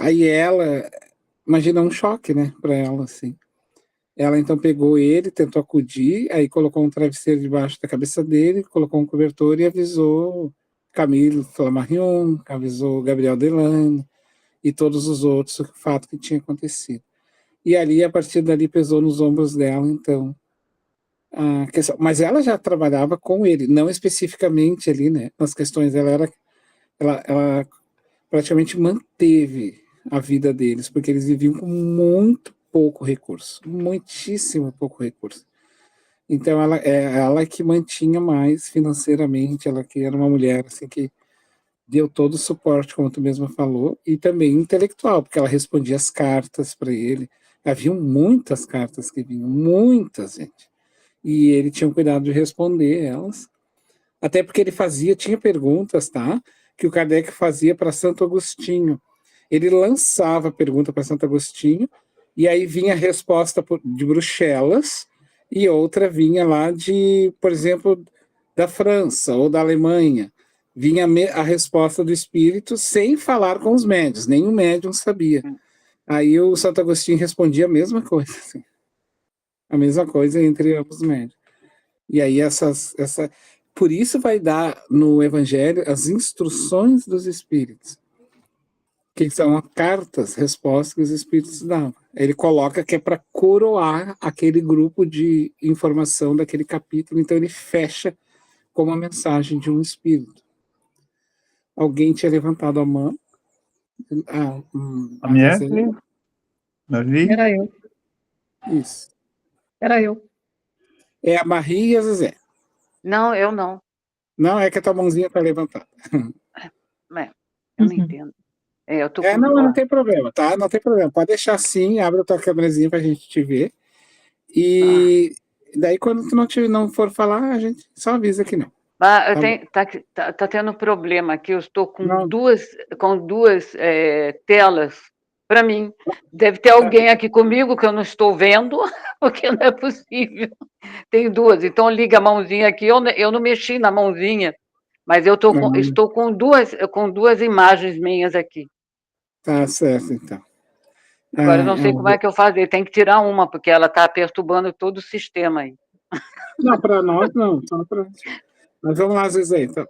Aí ela, imagina um choque, né, para ela, assim. Ela então pegou ele, tentou acudir, aí colocou um travesseiro debaixo da cabeça dele, colocou um cobertor e avisou Camilo Flammarion, avisou Gabriel Delano e todos os outros o fato que tinha acontecido. E ali, a partir dali, pesou nos ombros dela, então, a questão. Mas ela já trabalhava com ele, não especificamente ali, né, nas questões. Ela praticamente manteve a vida deles, porque eles viviam com muito pouco recurso, muitíssimo pouco recurso. Então ela que mantinha mais financeiramente, ela que era uma mulher assim que deu todo o suporte, como tu mesma falou, e também intelectual, porque ela respondia as cartas para ele. Haviam muitas cartas que vinham, muitas, gente. E ele tinha o cuidado de responder elas. Até porque ele tinha perguntas, tá? que o Kardec fazia para Santo Agostinho. Ele lançava a pergunta para Santo Agostinho, e aí vinha a resposta de Bruxelas, e outra vinha lá de, por exemplo, da França ou da Alemanha. Vinha a resposta do espírito sem falar com os médiuns, nenhum médium sabia. Aí o Santo Agostinho respondia a mesma coisa, assim. A mesma coisa entre ambos os médiuns. E aí por isso vai dar no Evangelho as instruções dos espíritos, que são cartas, respostas que os espíritos dão. Ele coloca que é para coroar aquele grupo de informação daquele capítulo, então ele fecha com uma mensagem de um espírito. Alguém tinha levantado a mão? A minha? Marie? Era eu. Isso. Era eu. É a Marie e a Zezé. Não, eu não. Não, é que a tua mãozinha está levantada. Eu não entendo. Eu tô com não tem problema, tá? Não tem problema. Pode deixar assim, abre a tua câmerazinha para a gente te ver. E daí, quando tu não for falar, a gente só avisa que não. Tá tendo problema aqui. Eu estou com duas telas para mim. Deve ter alguém aqui comigo que eu não estou vendo, porque não é possível. Tem duas. Então liga a mãozinha aqui. Eu não mexi na mãozinha, mas eu estou com duas imagens minhas aqui. Tá certo, então. Agora eu não sei como é que eu faço. Tem que tirar uma, porque ela está perturbando todo o sistema aí. Não, para nós não. Só para... Mas vamos lá, Zezé, então.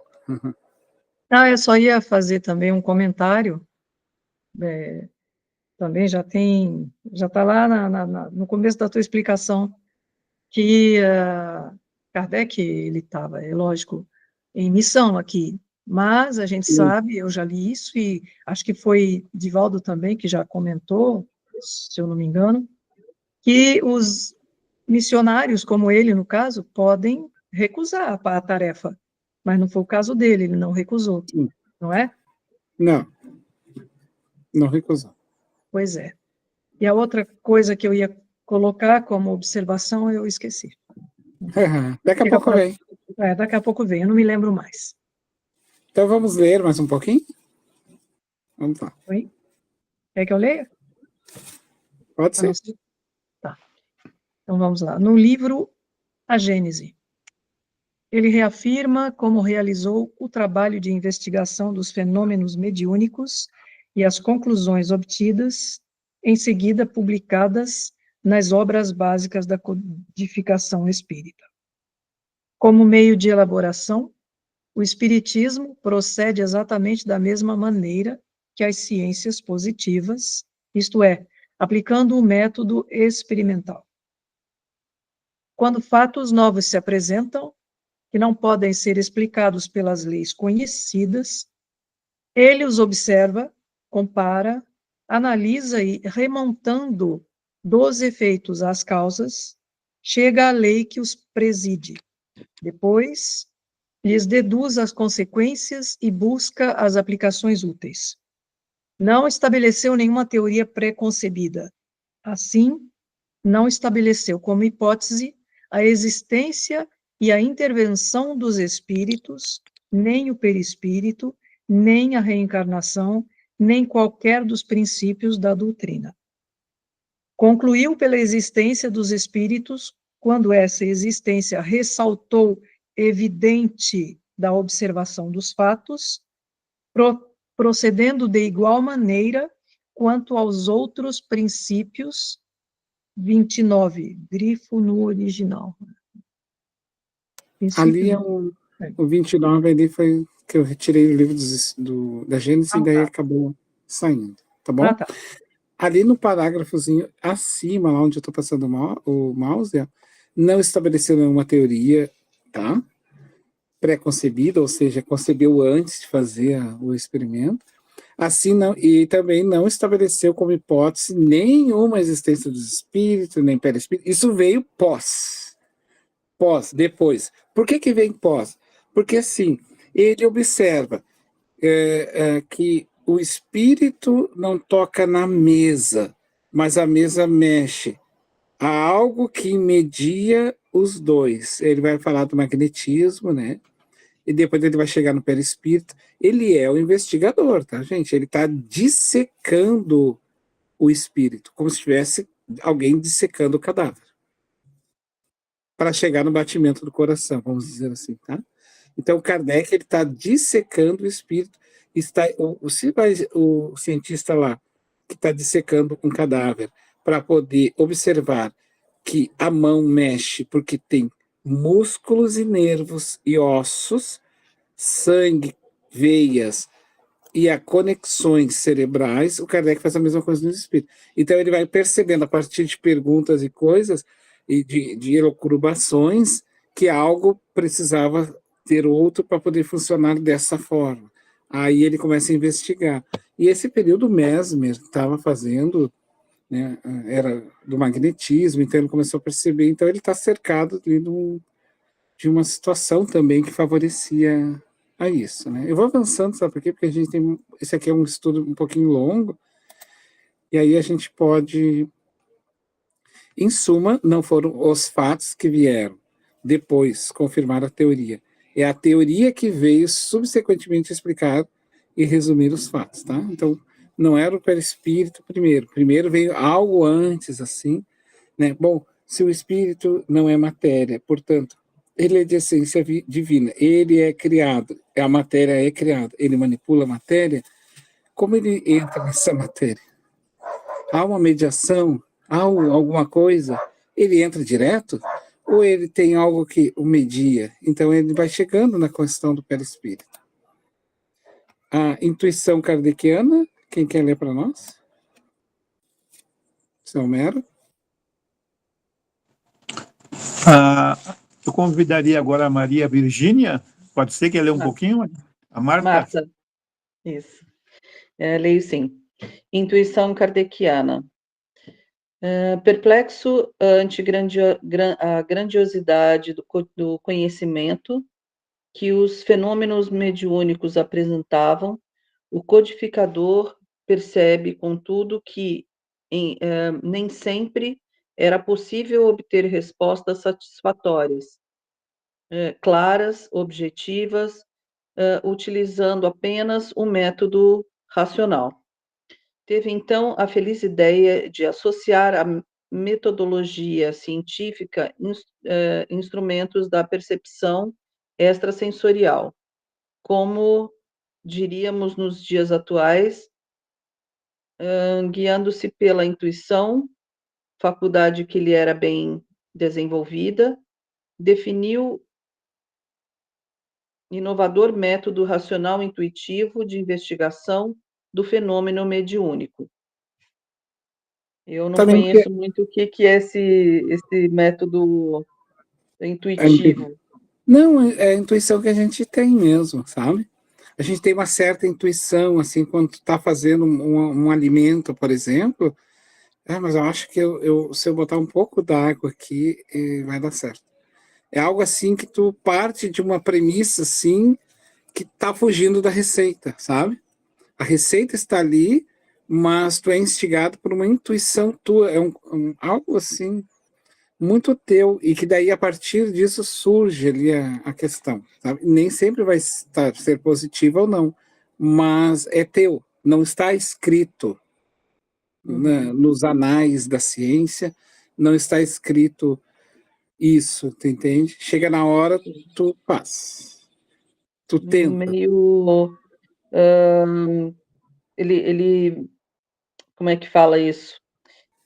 Eu só ia fazer também um comentário. Também já está lá no começo da tua explicação, que Kardec, ele estava, é lógico, em missão aqui, mas a gente sabe, eu já li isso, e acho que foi Divaldo também que já comentou, se eu não me engano, que os missionários, como ele, no caso, podem recusar a tarefa, mas não foi o caso dele, ele não recusou, não é? Não recusou. Pois é. E a outra coisa que eu ia colocar como observação, eu esqueci. Daqui a pouco vem. Daqui a pouco vem, eu não me lembro mais. Então vamos ler mais um pouquinho? Vamos lá. Oi? Quer que eu leia? Pode ser. Tá. Então vamos lá. No livro A Gênese, ele reafirma como realizou o trabalho de investigação dos fenômenos mediúnicos e as conclusões obtidas, em seguida publicadas nas obras básicas da codificação espírita. Como meio de elaboração, o espiritismo procede exatamente da mesma maneira que as ciências positivas, isto é, aplicando o método experimental. Quando fatos novos se apresentam, que não podem ser explicados pelas leis conhecidas, ele os observa, compara, analisa e, remontando dos efeitos às causas, chega à lei que os preside. Depois, lhes deduz as consequências e busca as aplicações úteis. Não estabeleceu nenhuma teoria pré-concebida. Assim, não estabeleceu como hipótese a existência e a intervenção dos espíritos, nem o perispírito, nem a reencarnação, nem qualquer dos princípios da doutrina. Concluiu pela existência dos espíritos, quando essa existência ressaltou evidente da observação dos fatos, procedendo de igual maneira quanto aos outros princípios. 29, grifo no original. Ali é o 29, ali foi que eu retirei o livro da Gênesis e daí acabou saindo, tá bom? Tá. Ali no parágrafozinho acima, lá onde eu estou passando o mouse, não estabeleceu nenhuma teoria, tá? Pré-concebida, ou seja, concebeu antes de fazer o experimento. Assim, e também não estabeleceu como hipótese nenhuma existência dos espíritos, nem perispírito. Isso veio depois. Por que vem pós? Porque, assim, ele observa que o espírito não toca na mesa, mas a mesa mexe. Há algo que media os dois. Ele vai falar do magnetismo, né? e depois ele vai chegar no perispírito. Ele é o investigador, tá, gente? Ele está dissecando o espírito, como se tivesse alguém dissecando o cadáver, para chegar no batimento do coração, vamos dizer assim, tá? Então, Kardec ele está dissecando o espírito, o cientista lá, que está dissecando um cadáver, para poder observar que a mão mexe porque tem músculos e nervos e ossos, sangue, veias e a conexões cerebrais, o Kardec faz a mesma coisa no espírito. Então ele vai percebendo a partir de perguntas e coisas e de elucubrações que algo precisava ter outro para poder funcionar dessa forma. Aí ele começa a investigar. E esse período Mesmer estava fazendo, né, era do magnetismo, então ele começou a perceber, então ele está cercado ali de uma situação também que favorecia a isso, né? Eu vou avançando, sabe por quê? Porque a gente tem, esse aqui é um estudo um pouquinho longo, e aí a gente pode, em suma, não foram os fatos que vieram depois confirmar a teoria, é a teoria que veio subsequentemente explicar e resumir os fatos, tá? Então, não era o perispírito primeiro veio algo antes, assim, né? Bom, se o espírito não é matéria, portanto, ele é de essência divina, ele é criado, a matéria é criada, ele manipula a matéria, como ele entra nessa matéria? Há uma mediação, há alguma coisa, ele entra direto, ou ele tem algo que o media? Então ele vai chegando na questão do perispírito. A intuição kardeciana, quem quer ler para nós? São Mero? Eu convidaria agora a Maria Virgínia, pode ser que ela lê um pouquinho? A Marta? Marta, isso. Leio sim. Intuição kardeciana. Perplexo ante a grandiosidade do conhecimento que os fenômenos mediúnicos apresentavam, o codificador percebe, contudo, que nem sempre era possível obter respostas satisfatórias, claras, objetivas, utilizando apenas o método racional. Teve, então, a feliz ideia de associar a metodologia científica instrumentos da percepção extrasensorial, como diríamos nos dias atuais, guiando-se pela intuição, faculdade que lhe era bem desenvolvida, definiu inovador método racional intuitivo de investigação do fenômeno mediúnico. Eu não Também conheço muito o que é esse método intuitivo. Não, é a intuição que a gente tem mesmo, sabe? A gente tem uma certa intuição, assim, quando tu tá fazendo um alimento, por exemplo, mas eu acho que se eu botar um pouco d'água aqui, vai dar certo. É algo assim que tu parte de uma premissa, assim, que tá fugindo da receita, sabe? A receita está ali, mas tu é instigado por uma intuição tua, é algo assim muito teu, e que daí a partir disso surge ali a questão, sabe? Nem sempre vai ser positivo ou não, mas é teu, não está escrito nos anais da ciência, não está escrito isso, tu entende? Chega na hora, tu faz, tu tenta. Meio... ele, como é que fala isso?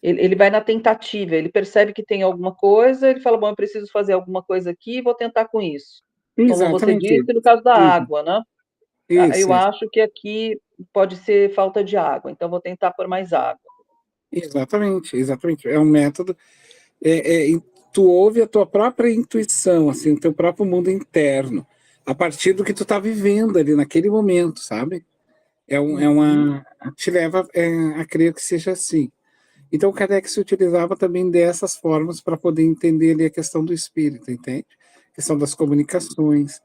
Ele vai na tentativa, ele percebe que tem alguma coisa, ele fala, bom, eu preciso fazer alguma coisa aqui, vou tentar com isso. Como você Exatamente. disse, no caso da água, né? Eu Isso. acho que aqui pode ser falta de água, então vou tentar pôr mais água. Exatamente. É um método. Tu ouve a tua própria intuição, assim, o teu próprio mundo interno, a partir do que tu tá vivendo ali naquele momento, sabe? Te leva a crer que seja assim. Então, o Kardec se utilizava também dessas formas para poder entender ali a questão do espírito, entende? A questão das comunicações.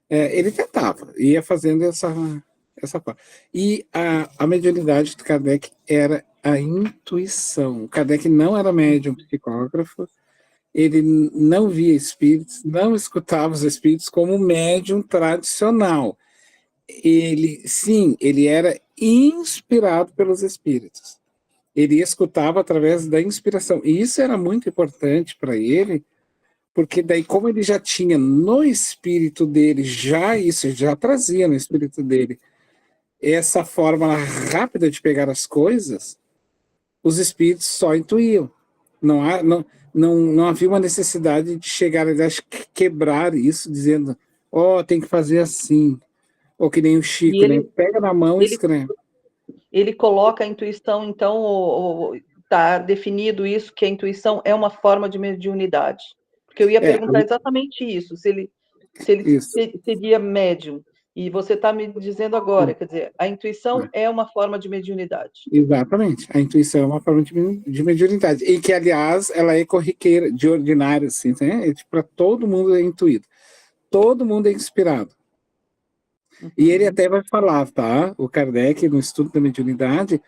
Ele tentava, ia fazendo essa parte. E a mediunidade do Kardec era a intuição. O Kardec não era médium psicógrafo, ele não via espíritos, não escutava os espíritos como médium tradicional. Ele era inspirado pelos espíritos. Ele escutava através da inspiração. E isso era muito importante para ele, porque daí, como ele já tinha no espírito dele, isso já trazia no espírito dele, essa forma rápida de pegar as coisas, os espíritos só intuíam. Não havia uma necessidade de chegar a quebrar isso, dizendo, tem que fazer assim. Ou que nem o Chico, né? Pega na mão e escreve. Ele coloca a intuição, então, está definido isso, que a intuição é uma forma de mediunidade. Porque eu ia perguntar exatamente isso, se ele seria médium. E você está me dizendo agora, quer dizer, a intuição é uma forma de mediunidade. Exatamente, a intuição é uma forma de mediunidade. E que, aliás, ela é corriqueira, de ordinário, assim, né? Para todo mundo é intuído. Todo mundo é inspirado. E ele até vai falar, tá? O Kardec, no estudo da mediunidade,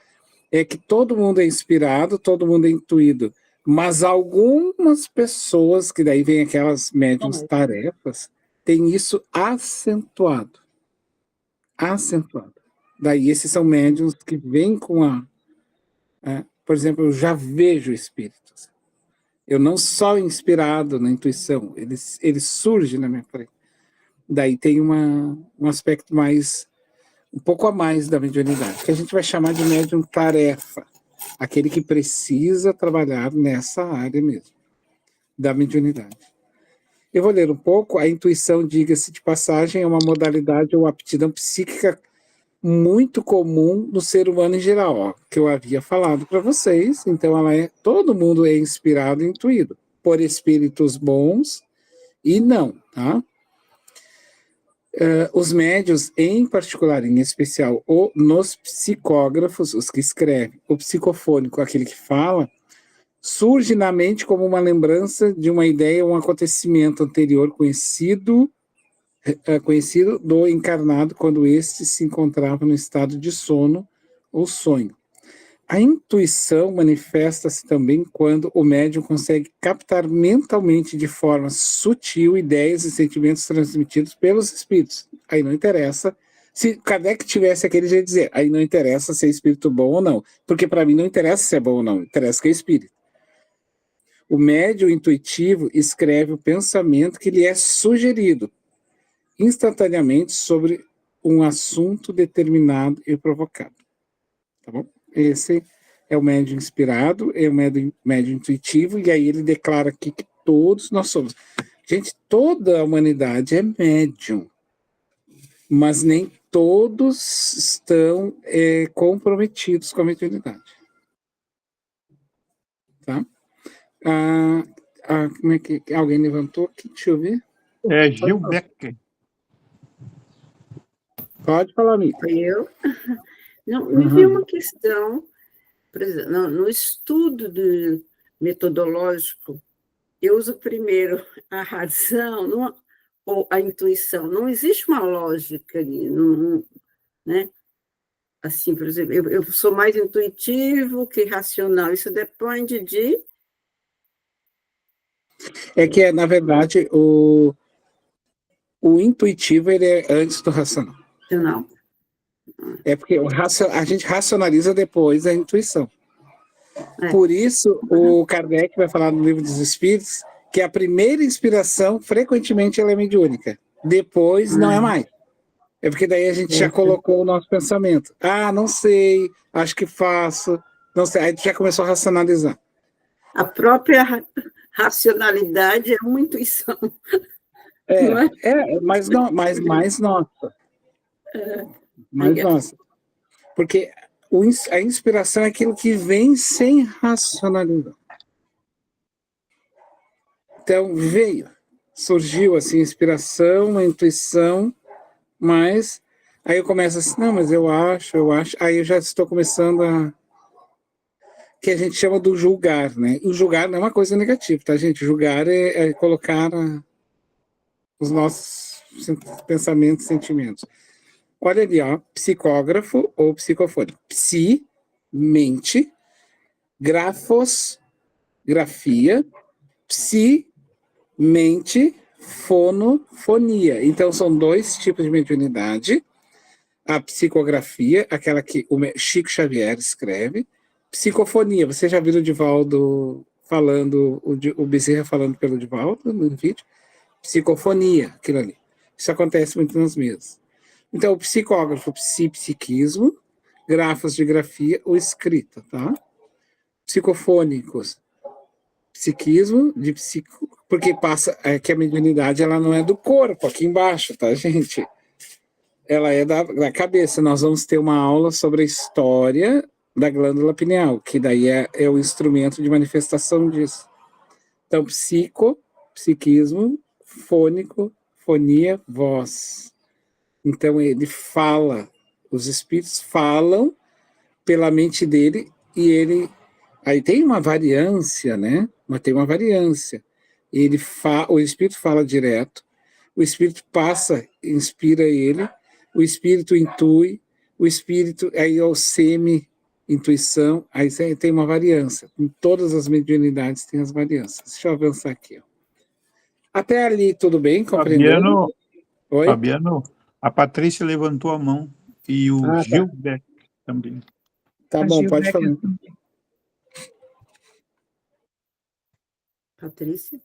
é que todo mundo é inspirado, todo mundo é intuído. Mas algumas pessoas, que daí vem aquelas médiuns tarefas, tem isso acentuado. Acentuado. Daí esses são médiuns que vêm com por exemplo, eu já vejo espíritos. Eu não sou inspirado na intuição, ele surge na minha frente. Daí tem um aspecto um pouco a mais da mediunidade, que a gente vai chamar de médium tarefa, aquele que precisa trabalhar nessa área mesmo, da mediunidade. Eu vou ler um pouco. A intuição, diga-se de passagem, é uma modalidade ou aptidão psíquica muito comum no ser humano em geral, que eu havia falado para vocês. Então, todo mundo é inspirado e intuído por espíritos bons e não, tá? Os médiuns, em particular, em especial, nos psicógrafos, os que escrevem, o psicofônico, aquele que fala, surge na mente como uma lembrança de uma ideia, um acontecimento anterior conhecido do encarnado quando este se encontrava no estado de sono ou sonho. A intuição manifesta-se também quando o médium consegue captar mentalmente de forma sutil ideias e sentimentos transmitidos pelos espíritos. Aí não interessa. Se Kardec tivesse aquele jeito de dizer, aí não interessa se é espírito bom ou não, porque para mim não interessa se é bom ou não, interessa que é espírito. O médium intuitivo escreve o pensamento que lhe é sugerido instantaneamente sobre um assunto determinado e provocado. Tá bom? Esse é o médium inspirado, é o médium intuitivo, e aí ele declara aqui que todos nós somos. Gente, toda a humanidade é médium, mas nem todos estão comprometidos com a mediunidade. Tá? Como é que alguém levantou aqui? Deixa eu ver. Gil Becker. Pode falar, Mita. Eu? Não, me veio uma questão, por exemplo, no estudo metodológico, eu uso primeiro a razão ou a intuição. Não existe uma lógica ali, né? Assim, por exemplo, eu sou mais intuitivo que racional. Isso depende de... É que, na verdade, o intuitivo ele é antes do racional. Não. É porque a gente racionaliza depois a intuição. Por isso, o Kardec vai falar no Livro dos Espíritos que a primeira inspiração, frequentemente, ela é mediúnica. Depois, não é mais. É porque daí a gente já colocou o nosso pensamento. Não sei, acho que faço, não sei. Aí já começou a racionalizar. A própria racionalidade é uma intuição. Mas mais nossa. Mais nossa. Porque a inspiração é aquilo que vem sem racionalidade. Então, surgiu assim, a inspiração, a intuição, mas aí eu começo assim, não, mas eu acho, aí eu já estou começando que a gente chama do julgar, né? E o julgar não é uma coisa negativa, tá, gente? Julgar é colocar os nossos pensamentos, sentimentos. Olha ali, ó, psicógrafo ou psicofônico. Psi, mente, grafos, grafia, psi, mente, fono, fonia. Então, são 2 tipos de mediunidade. A psicografia, aquela que o Chico Xavier escreve. Psicofonia, você já viu o Divaldo falando, o Bezerra falando pelo Divaldo no vídeo? Psicofonia, aquilo ali. Isso acontece muito nas mesas. Então, o psicógrafo, psiquismo, grafos de grafia ou escrita, tá? Psicofônicos, psiquismo, de psico, porque passa, que a mediunidade ela não é do corpo, aqui embaixo, tá, gente? Ela é da cabeça. Nós vamos ter uma aula sobre a história da glândula pineal, que daí é o instrumento de manifestação disso. Então, psiquismo, fônico, fonia, voz. Então, ele fala, os espíritos falam pela mente dele e ele... Aí tem uma variância, né? Mas tem uma variância. O espírito fala direto, o espírito passa, inspira ele, o espírito intui, o espírito, aí é o semi-intuição, aí tem uma variância. Em todas as mediunidades tem as variâncias. Deixa eu avançar aqui. Ó. Até ali, tudo bem? Compreendendo? Oi? Fabiano, a Patrícia levantou a mão e o Gil Beck também. Tá bom, pode falar. Patrícia?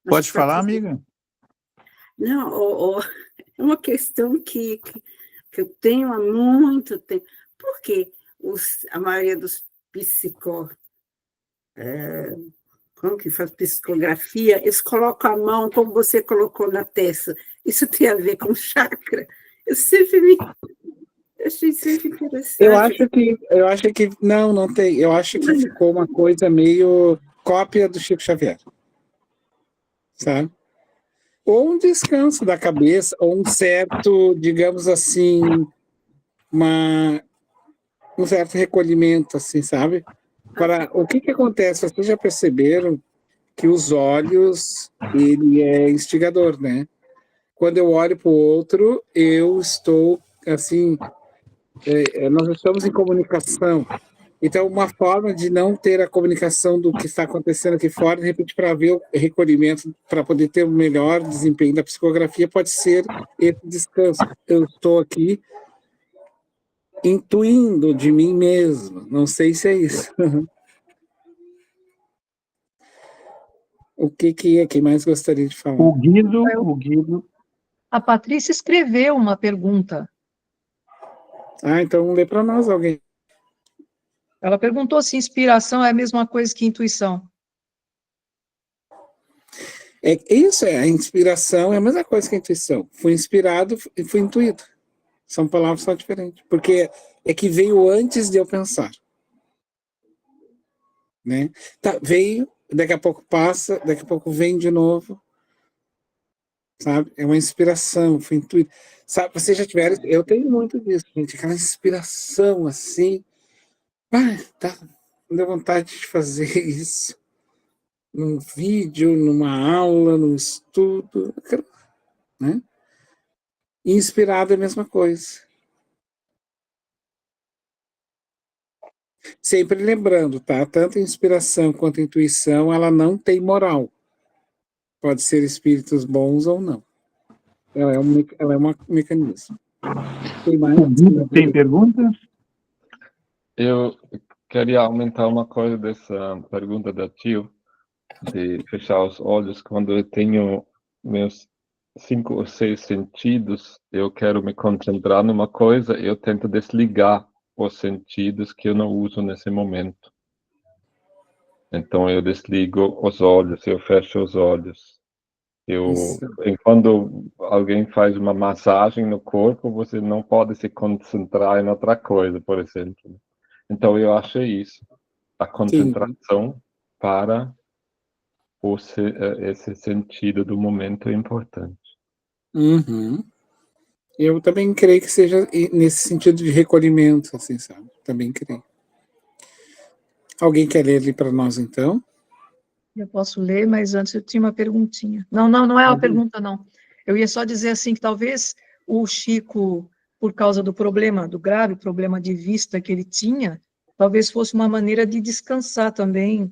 Pode falar, amiga? Não, é uma questão que eu tenho há muito tempo. Por que a maioria dos como que faz psicografia, eles colocam a mão como você colocou na testa? Isso tem a ver com chakra? Eu achei sempre interessante. Eu acho que não tem. Eu acho que ficou uma coisa meio cópia do Chico Xavier. Sabe? Ou um descanso da cabeça, ou um certo, digamos assim, um certo recolhimento, assim, sabe? O que acontece? Vocês já perceberam que os olhos, ele é instigador, né? Quando eu olho para o outro, eu estou, assim, nós estamos em comunicação. Então, uma forma de não ter a comunicação do que está acontecendo aqui fora, de repente, para ver o recolhimento, para poder ter o melhor desempenho da psicografia, pode ser esse descanso. Eu estou aqui intuindo de mim mesmo. Não sei se é isso. O que é que mais gostaria de falar? O Guido. A Patrícia escreveu uma pergunta. Então lê para nós alguém. Ela perguntou se inspiração é a mesma coisa que intuição. A inspiração é a mesma coisa que a intuição. Fui inspirado e fui intuído. São palavras só diferentes. Porque é que veio antes de eu pensar. Né? Tá, veio, daqui a pouco passa, daqui a pouco vem de novo. Sabe? É uma inspiração, fui intuído. Sabe, vocês já tiveram... Eu tenho muito disso, gente. Aquela inspiração, assim... deu vontade de fazer isso num vídeo, numa aula, num estudo, né? Inspirado é a mesma coisa. Sempre lembrando, tá? Tanto a inspiração quanto a intuição, ela não tem moral. Pode ser espíritos bons ou não. Ela é um mecanismo. Tem pergunta? Eu queria aumentar uma coisa dessa pergunta da Tio, de fechar os olhos. Quando eu tenho meus 5 ou 6 sentidos, eu quero me concentrar numa coisa, eu tento desligar os sentidos que eu não uso nesse momento. Então eu desligo os olhos, eu fecho os olhos. Quando alguém faz uma massagem no corpo, você não pode se concentrar em outra coisa, por exemplo. Então eu achei isso. A concentração Sim. para esse sentido do momento é importante. Uhum. Eu também creio que seja nesse sentido de recolhimento, assim, sabe? Também creio. Alguém quer ler ali para nós, então? Eu posso ler, mas antes eu tinha uma perguntinha. Não é uma pergunta, não. Eu ia só dizer assim, que talvez o Chico, por causa do grave problema de vista que ele tinha, talvez fosse uma maneira de descansar também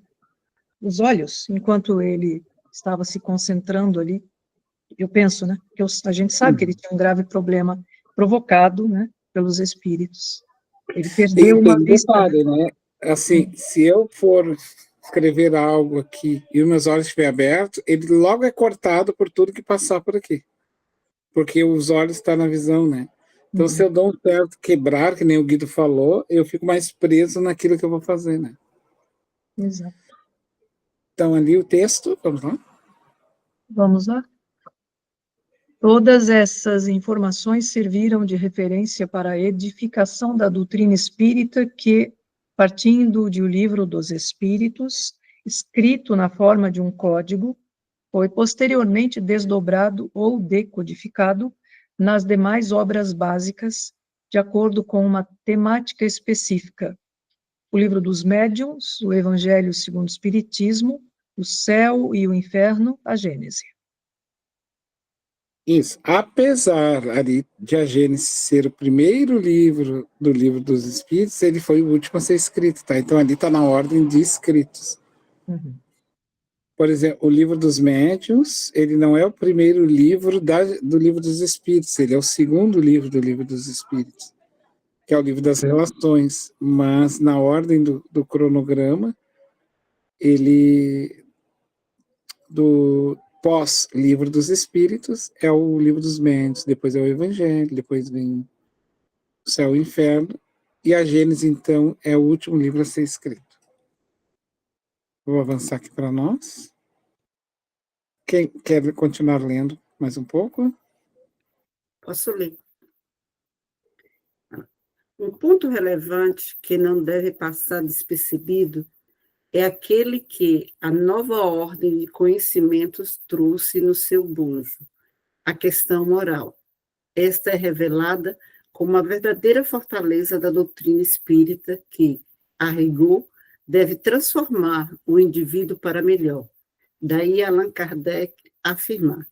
os olhos, enquanto ele estava se concentrando ali. Eu penso, né? Porque a gente sabe que ele tinha um grave problema provocado, né, pelos espíritos. Ele perdeu uma vista. Detalhe, né? Assim, se eu for escrever algo aqui e os meus olhos estiverem abertos, ele logo é cortado por tudo que passar por aqui. Porque os olhos estão na visão, né? Então, se eu dou um certo quebrar, que nem o Guido falou, eu fico mais preso naquilo que eu vou fazer, né? Exato. Então, ali o texto, vamos lá? Vamos lá? Todas essas informações serviram de referência para a edificação da doutrina espírita que, partindo de O Livro dos Espíritos, escrito na forma de um código, foi posteriormente desdobrado ou decodificado nas demais obras básicas, de acordo com uma temática específica. O Livro dos Médiuns, o Evangelho segundo o Espiritismo, o Céu e o Inferno, a Gênese. Isso. Apesar ali de a Gênesis ser o primeiro livro do Livro dos Espíritos, ele foi o último a ser escrito, tá? Então ali está na ordem de escritos. Por exemplo, o Livro dos Médiuns, ele não é o primeiro livro do Livro dos Espíritos, ele é o segundo livro do Livro dos Espíritos, que é o Livro das Relações, mas na ordem do cronograma, ele do pós-Livro dos Espíritos é o Livro dos Médiuns, depois é o Evangelho, depois vem o Céu e o Inferno, e a Gênesis, então, é o último livro a ser escrito. Vou avançar aqui para nós. Quem quer continuar lendo mais um pouco? Posso ler. Um ponto relevante que não deve passar despercebido é aquele que a nova ordem de conhecimentos trouxe no seu bojo, a questão moral. Esta é revelada como a verdadeira fortaleza da doutrina espírita que, a rigor, deve transformar o indivíduo para melhor. Daí Allan Kardec afirmar: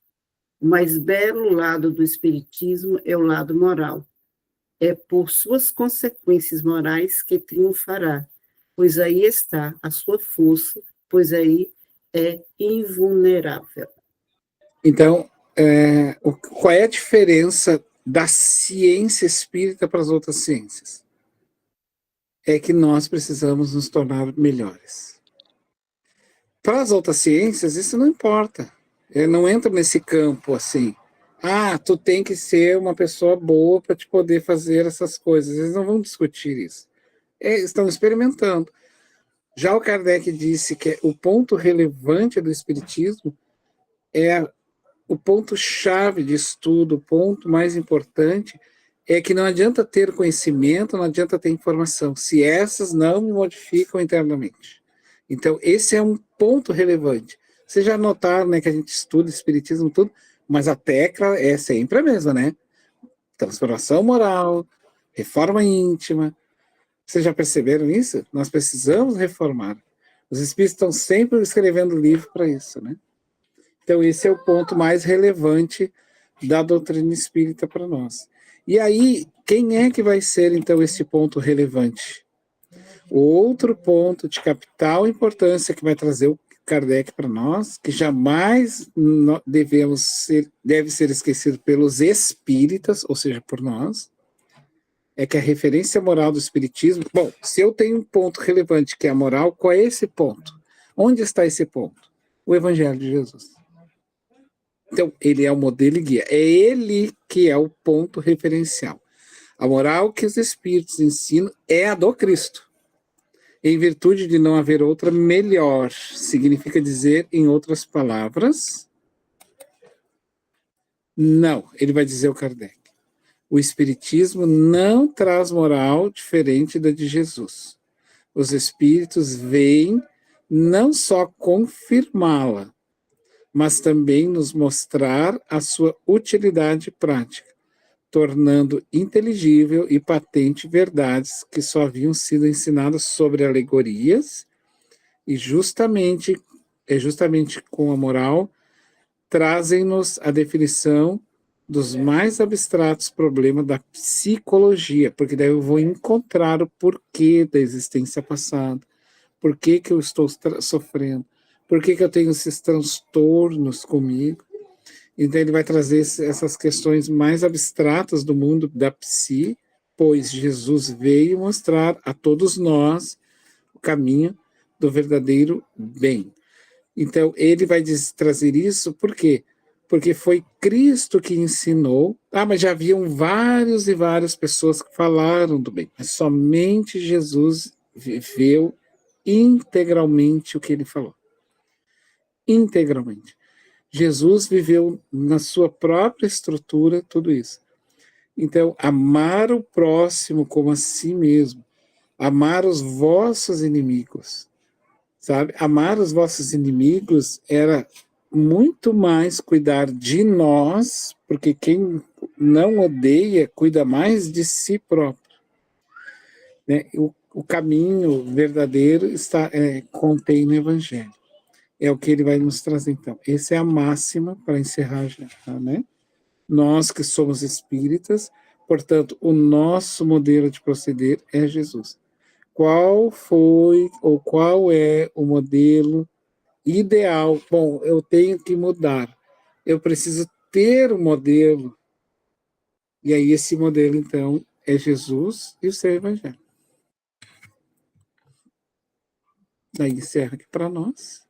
o mais belo lado do espiritismo é o lado moral. É por suas consequências morais que triunfará, pois aí está a sua força, pois aí é invulnerável. Então, qual é a diferença da ciência espírita para as outras ciências? É que nós precisamos nos tornar melhores. Para as outras ciências, isso não importa. Não entra nesse campo assim. Ah, tu tem que ser uma pessoa boa para te poder fazer essas coisas. Eles não vão discutir isso. Estão experimentando. Já o Kardec disse que o ponto relevante do espiritismo é o ponto-chave de estudo, o ponto mais importante é que não adianta ter conhecimento, não adianta ter informação, se essas não me modificam internamente. Então, esse é um ponto relevante. Vocês já notaram, né, que a gente estuda espiritismo tudo, mas a tecla é sempre a mesma, né? Transformação moral, reforma íntima. Vocês já perceberam isso? Nós precisamos reformar. Os espíritos estão sempre escrevendo livro para isso, né? Então, esse é o ponto mais relevante da doutrina espírita para nós. E aí, quem é que vai ser, então, esse ponto relevante? Outro ponto de capital importância que vai trazer o Kardec para nós, que jamais deve ser esquecido pelos espíritas, ou seja, por nós, é que a referência moral do espiritismo... Bom, se eu tenho um ponto relevante que é a moral, qual é esse ponto? Onde está esse ponto? O Evangelho de Jesus. Então, ele é o modelo e guia. É ele que é o ponto referencial. A moral que os espíritos ensinam é a do Cristo. Em virtude de não haver outra melhor. Significa dizer, em outras palavras, não. Ele vai dizer o Kardec. O espiritismo não traz moral diferente da de Jesus. Os espíritos vêm não só confirmá-la, mas também nos mostrar a sua utilidade prática, tornando inteligível e patente verdades que só haviam sido ensinadas sobre alegorias e justamente com a moral trazem-nos a definição dos mais abstratos problemas da psicologia, porque daí eu vou encontrar o porquê da existência passada, por que eu estou sofrendo, por que eu tenho esses transtornos comigo. Então ele vai trazer essas questões mais abstratas do mundo da psi, pois Jesus veio mostrar a todos nós o caminho do verdadeiro bem. Então ele vai trazer isso, por quê? Porque foi Cristo que ensinou. Mas já haviam várias e várias pessoas que falaram do bem, mas somente Jesus viveu integralmente o que ele falou. Integralmente. Jesus viveu na sua própria estrutura tudo isso. Então, amar o próximo como a si mesmo, amar os vossos inimigos, sabe? Amar os vossos inimigos era muito mais cuidar de nós, porque quem não odeia cuida mais de si próprio. Né? O caminho verdadeiro contém no Evangelho. É o que ele vai nos trazer, então. Essa é a máxima para encerrar já, né? Nós que somos espíritas, portanto, o nosso modelo de proceder é Jesus. Qual foi ou qual é o modelo ideal? Bom, eu tenho que mudar. Eu preciso ter um modelo. E aí esse modelo, então, é Jesus e o seu Evangelho. Daí encerra aqui para nós.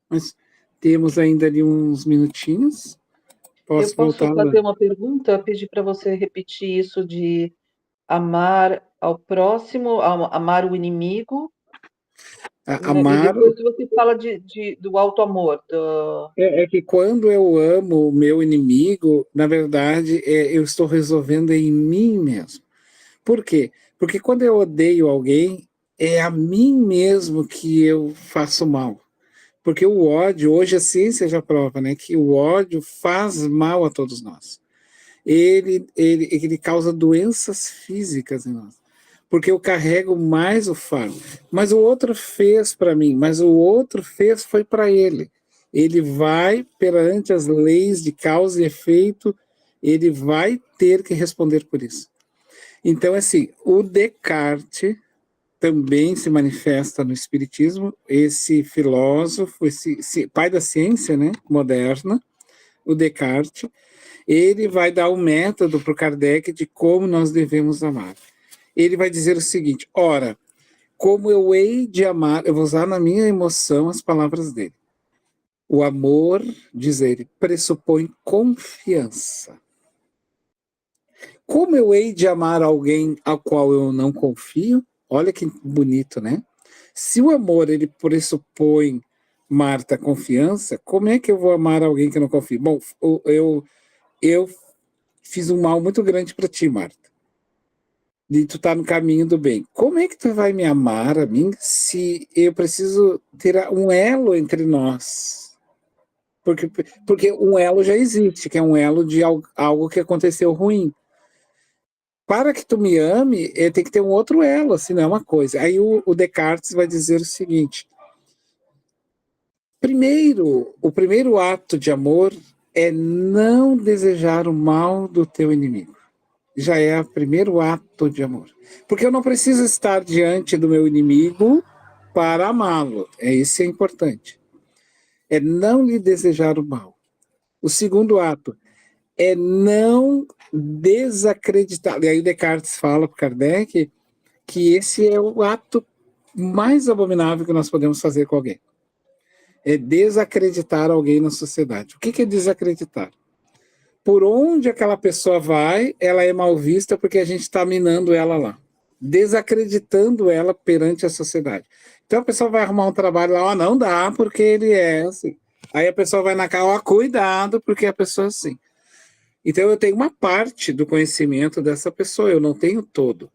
Mas temos ainda ali uns minutinhos. Eu posso fazer uma pergunta? Pedir para você repetir isso de amar ao próximo, amar o inimigo. Amar... E depois você fala do auto-amor. É que quando eu amo o meu inimigo, na verdade, eu estou resolvendo em mim mesmo. Por quê? Porque quando eu odeio alguém, é a mim mesmo que eu faço mal. Porque o ódio, hoje a ciência já prova, né, que o ódio faz mal a todos nós. Ele causa doenças físicas em nós. Porque eu carrego mais o fardo. Mas o outro fez para mim, mas o outro foi para ele. Ele vai, perante as leis de causa e efeito, ele vai ter que responder por isso. Então, assim, o Descartes também se manifesta no Espiritismo, esse filósofo, esse pai da ciência, né, moderna, o Descartes, ele vai dar um método para o Kardec de como nós devemos amar. Ele vai dizer o seguinte: ora, como eu hei de amar, eu vou usar na minha emoção as palavras dele. O amor, diz ele, pressupõe confiança. Como eu hei de amar alguém ao qual eu não confio? Olha que bonito, né? Se o amor, ele pressupõe, Marta, confiança, como é que eu vou amar alguém que eu não confio? Bom, eu fiz um mal muito grande para ti, Marta. E tu tá no caminho do bem. Como é que tu vai me amar a mim se eu preciso ter um elo entre nós? Porque um elo já existe, que é um elo de algo que aconteceu ruim. Para que tu me ame, tem que ter um outro elo, assim, não é uma coisa. Aí o Descartes vai dizer o seguinte: o primeiro ato de amor é não desejar o mal do teu inimigo. Já é o primeiro ato de amor. Porque eu não preciso estar diante do meu inimigo para amá-lo. Isso é importante. É não lhe desejar o mal. O segundo ato é não desacreditar. E aí o Descartes fala para Kardec que esse é o ato mais abominável que nós podemos fazer com alguém. É desacreditar alguém na sociedade. O que é desacreditar? Por onde aquela pessoa vai, ela é mal vista porque a gente está minando ela lá. Desacreditando ela perante a sociedade. Então a pessoa vai arrumar um trabalho lá, não dá porque ele é assim. Aí a pessoa vai na cara, cuidado porque a pessoa é assim. Então eu tenho uma parte do conhecimento dessa pessoa, eu não tenho todo,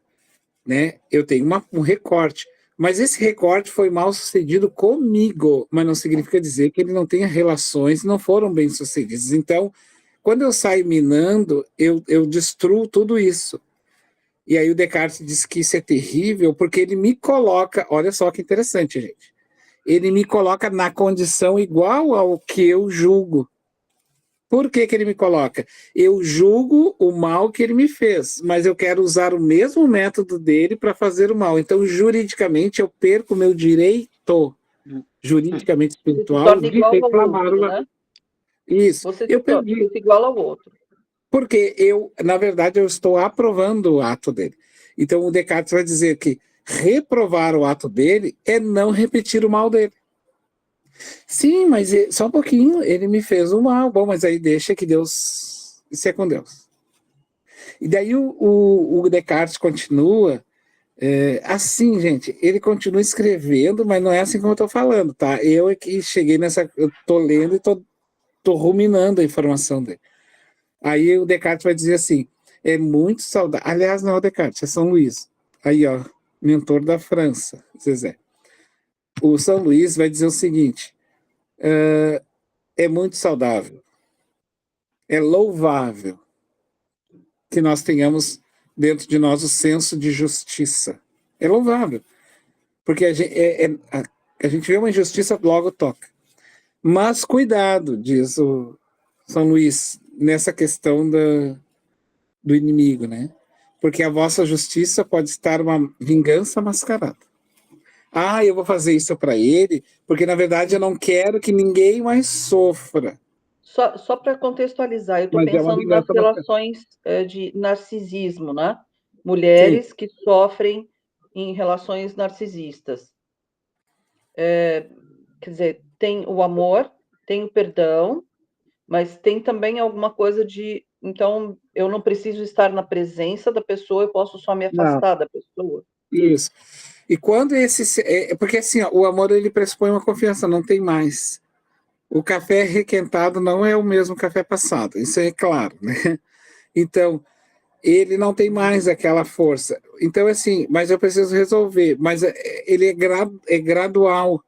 né? Eu tenho um recorte, mas esse recorte foi mal sucedido comigo, mas não significa dizer que ele não tenha relações e não foram bem sucedidas. Então, quando eu saio minando, eu destruo tudo isso. E aí o Descartes diz que isso é terrível porque ele me coloca, olha só que interessante, gente, ele me coloca na condição igual ao que eu julgo. Por que que ele me coloca? Eu julgo o mal que ele me fez, mas eu quero usar o mesmo método dele para fazer o mal. Então, juridicamente, eu perco o meu direito, juridicamente Você se espiritual, torna de igual ao reclamar outro, o mal. né? Isso. Você Eu perdi. se iguala ao outro. Porque eu, na verdade, eu estou aprovando o ato dele. Então, o Descartes vai dizer que reprovar o ato dele é não repetir o mal dele. Sim, mas só um pouquinho, ele me fez o mal. Bom, mas aí deixa que Deus... Isso é com Deus. E daí o Descartes continua assim, gente, ele continua escrevendo, mas não é assim como eu estou falando, tá? Eu é que cheguei nessa... Eu estou lendo e estou ruminando a informação dele. Aí o Descartes vai dizer assim, é muito saudável... Aliás, não é o Descartes, é São Luís. Aí, ó, mentor da França, Zezé. O São Luís vai dizer o seguinte, é muito saudável, é louvável que nós tenhamos dentro de nós o senso de justiça. É louvável, porque a gente vê uma injustiça, logo toca. Mas cuidado, diz o São Luís, nessa questão do inimigo, né? Porque a vossa justiça pode estar uma vingança mascarada. Ah, eu vou fazer isso para ele, porque na verdade eu não quero que ninguém mais sofra. Só para contextualizar, eu estou pensando nas relações de narcisismo, né? Mulheres que sofrem em relações narcisistas. Quer dizer, tem o amor, tem o perdão, mas tem também alguma coisa de... Então, eu não preciso estar na presença da pessoa, eu posso só me afastar da pessoa. Isso. E quando porque assim, ó, o amor ele pressupõe uma confiança, não tem mais. O café requentado não é o mesmo café passado, isso é claro, né? Então, ele não tem mais aquela força. Então, assim, mas eu preciso resolver. Mas ele é gradual.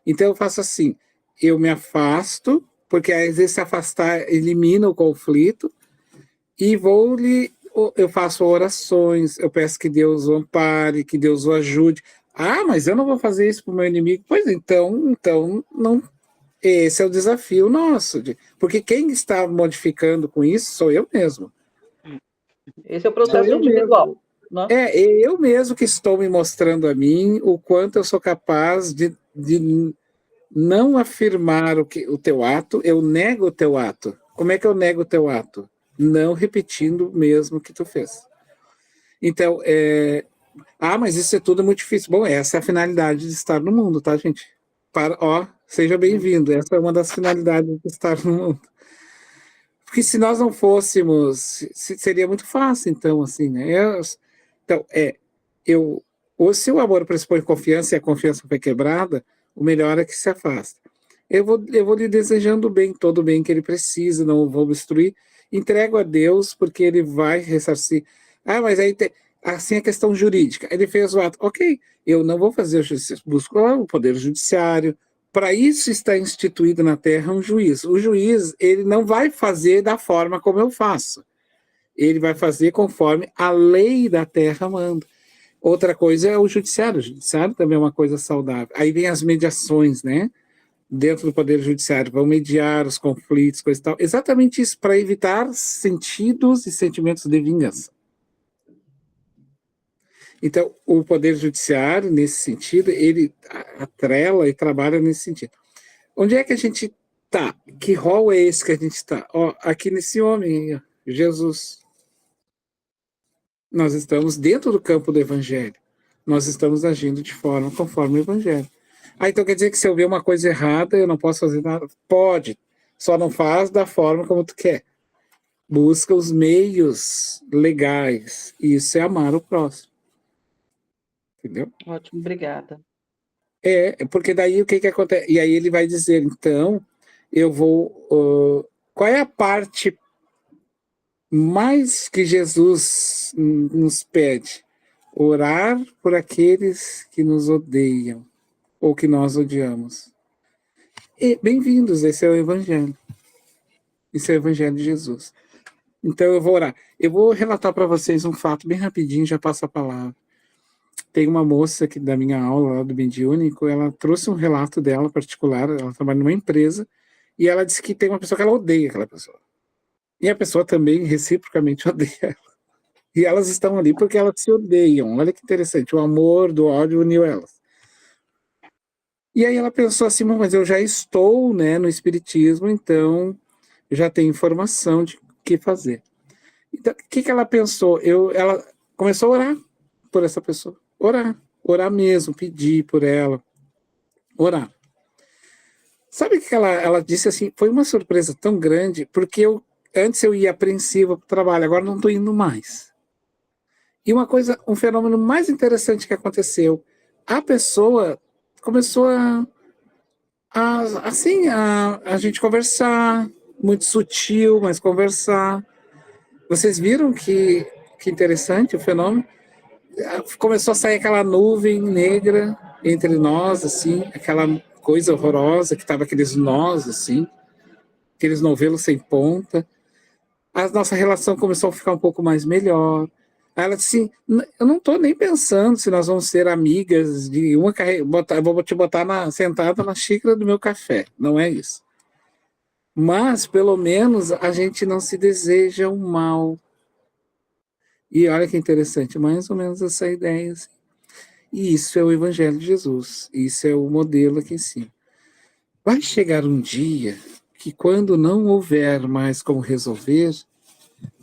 Então, eu faço assim, eu me afasto, porque às vezes se afastar elimina o conflito, e eu faço orações, eu peço que Deus o ampare, que Deus o ajude. Ah, mas eu não vou fazer isso para o meu inimigo. Pois então não. Esse é o desafio nosso, porque quem está modificando com isso sou eu mesmo. Esse é o processo individual. Né? É eu mesmo que estou me mostrando a mim o quanto eu sou capaz de não afirmar o teu ato, eu nego o teu ato. Como é que eu nego o teu ato? Não repetindo o mesmo que tu fez. Então, mas isso é tudo muito difícil. Bom, essa é a finalidade de estar no mundo, tá, gente? Seja bem-vindo. Essa é uma das finalidades de estar no mundo. Porque se nós não fôssemos, seria muito fácil, então, assim, né? Então, se o amor pressupõe confiança e a confiança foi quebrada, o melhor é que se afasta. Eu vou lhe desejando bem, todo o bem que ele precisa, não o vou obstruir. Entrego a Deus, porque ele vai ressarcir. Ah, mas aí assim a questão jurídica. Ele fez o ato. Ok, eu não vou fazer a justiça. Busco lá o poder judiciário. Para isso está instituído na Terra um juiz. O juiz, ele não vai fazer da forma como eu faço. Ele vai fazer conforme a lei da Terra manda. Outra coisa é o judiciário. O judiciário também é uma coisa saudável. Aí vem as mediações, né? Dentro do Poder Judiciário, vão mediar os conflitos, coisa e tal. Exatamente isso, para evitar sentidos e sentimentos de vingança. Então, o Poder Judiciário, nesse sentido, ele atrela e trabalha nesse sentido. Onde é que a gente está? Que rol é esse que a gente está? Aqui nesse homem, ó, Jesus. Nós estamos dentro do campo do Evangelho. Nós estamos agindo de forma conforme o Evangelho. Então quer dizer que se eu ver uma coisa errada, eu não posso fazer nada? Pode, só não faz da forma como tu quer. Busca os meios legais. Isso é amar o próximo. Entendeu? Ótimo, obrigada. Porque daí o que acontece? E aí ele vai dizer, então, eu vou... qual é a parte mais que Jesus nos pede? Orar por aqueles que nos odeiam, ou que nós odiamos. E bem-vindos, esse é o Evangelho. Esse é o Evangelho de Jesus. Então eu vou orar. Eu vou relatar para vocês um fato bem rapidinho, já passo a palavra. Tem uma moça aqui da minha aula, lá do Mediúnico, ela trouxe um relato dela particular, ela trabalha numa empresa, e ela disse que tem uma pessoa que ela odeia aquela pessoa. E a pessoa também reciprocamente odeia ela. E elas estão ali porque elas se odeiam. Olha que interessante, o amor do ódio uniu elas. E aí ela pensou assim, mas eu já estou, né, no espiritismo, então eu já tenho informação de o que fazer. Então, o que ela pensou? Ela começou a orar por essa pessoa. Orar mesmo, pedir por ela, orar. Sabe o que ela disse assim? Foi uma surpresa tão grande, porque antes eu ia apreensiva para o trabalho, agora não estou indo mais. E um fenômeno mais interessante que aconteceu, a pessoa começou a gente conversar, muito sutil, mas conversar. Vocês viram que interessante o fenômeno? Começou a sair aquela nuvem negra entre nós, assim, aquela coisa horrorosa, que tava aqueles nós, assim, aqueles novelos sem ponta. A nossa relação começou a ficar um pouco mais melhor. Aí ela disse assim, eu não estou nem pensando se nós vamos ser amigas de uma vou te botar sentada na xícara do meu café. Não é isso. Mas, pelo menos, a gente não se deseja o mal. E olha que interessante, mais ou menos essa ideia. Assim. E isso é o Evangelho de Jesus. Isso é o modelo aqui em cima. Vai chegar um dia que, quando não houver mais como resolver,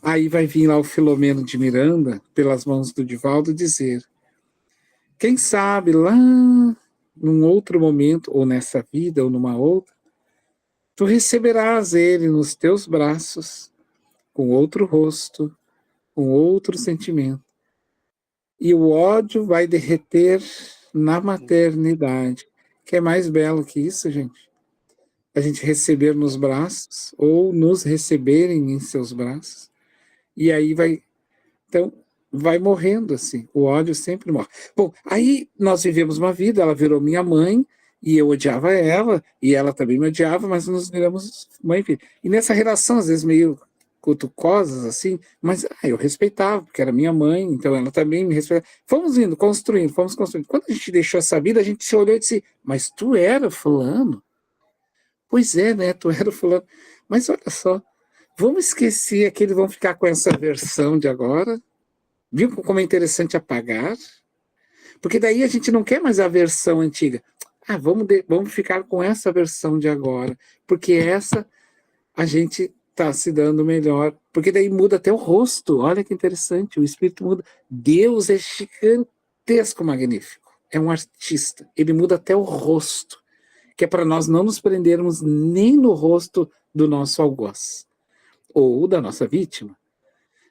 aí vai vir lá o Filomeno de Miranda, pelas mãos do Divaldo, dizer: quem sabe lá, num outro momento, ou nessa vida, ou numa outra, tu receberás ele nos teus braços, com outro rosto, com outro sentimento. E o ódio vai derreter na maternidade. Que é mais belo que isso, gente? A gente receber nos braços, ou nos receberem em seus braços. E aí então, vai morrendo assim. O ódio sempre morre. Bom, aí nós vivemos uma vida, ela virou minha mãe, e eu odiava ela, e ela também me odiava, mas nos viramos mãe e filha. E nessa relação, às vezes, meio cutucosas, assim, mas eu respeitava, porque era minha mãe, então ela também me respeitava. Fomos indo, construindo. Quando a gente deixou essa vida, a gente se olhou e disse, mas tu era fulano? Pois é, né, tu era fulano. Mas olha só, vamos esquecer que eles vão ficar com essa versão de agora. Viu como é interessante apagar? Porque daí a gente não quer mais a versão antiga. Vamos ficar com essa versão de agora, porque essa a gente está se dando melhor, porque daí muda até o rosto. Olha que interessante, o espírito muda. Deus é gigantesco, magnífico. É um artista. Ele muda até o rosto, que é para nós não nos prendermos nem no rosto do nosso algoz ou da nossa vítima.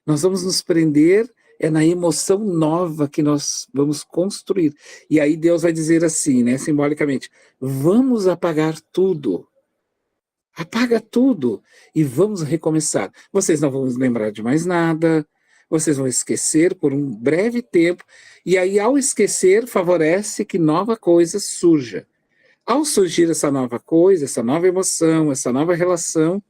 Nós vamos nos prender na emoção nova que nós vamos construir. E aí Deus vai dizer assim, né, simbolicamente, vamos apagar tudo. Apaga tudo e vamos recomeçar. Vocês não vão lembrar de mais nada, vocês vão esquecer por um breve tempo, e aí ao esquecer favorece que nova coisa surja. Ao surgir essa nova coisa, essa nova emoção, essa nova relação,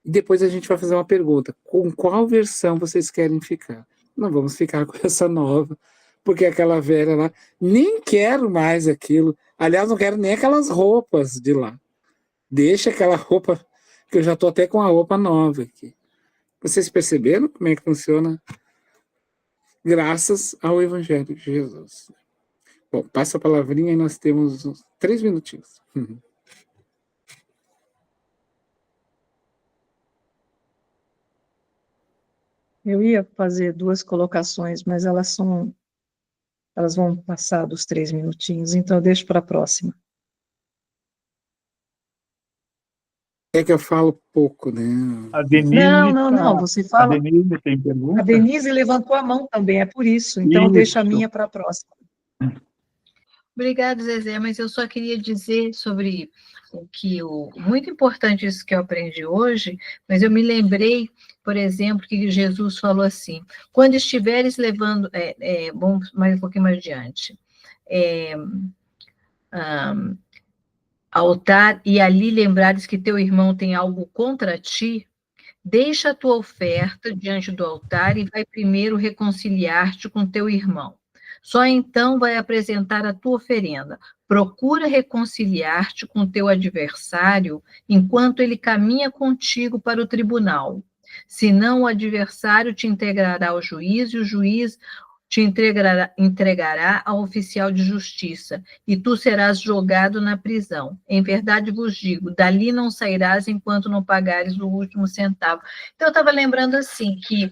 e depois a gente vai fazer uma pergunta, com qual versão vocês querem ficar? Não vamos ficar com essa nova, porque aquela velha lá, nem quero mais aquilo, aliás, não quero nem aquelas roupas de lá. Deixa aquela roupa, que eu já estou até com a roupa nova aqui. Vocês perceberam como é que funciona? Graças ao Evangelho de Jesus. Bom, passa a palavrinha e nós temos uns 3 minutinhos. Eu ia fazer 2 colocações, mas elas vão passar dos 3 minutinhos, então eu deixo para a próxima. É que eu falo pouco, né? A Denise não, você fala. A Denise tem pergunta? A Denise levantou a mão também, é por isso, então eu deixo a minha para a próxima. Obrigada, Zezé, mas eu só queria dizer sobre muito importante isso que eu aprendi hoje, mas eu me lembrei, por exemplo, que Jesus falou assim, quando estiveres levando, vamos mais um pouquinho mais adiante, altar, e ali lembrares que teu irmão tem algo contra ti, deixa a tua oferta diante do altar e vai primeiro reconciliar-te com teu irmão. Só então vai apresentar a tua oferenda. Procura reconciliar-te com teu adversário enquanto ele caminha contigo para o tribunal. senão o adversário te entregará ao juiz, e o juiz te entregará ao oficial de justiça, e tu serás jogado na prisão. Em verdade vos digo, dali não sairás enquanto não pagares o último centavo. Então, eu estava lembrando assim, que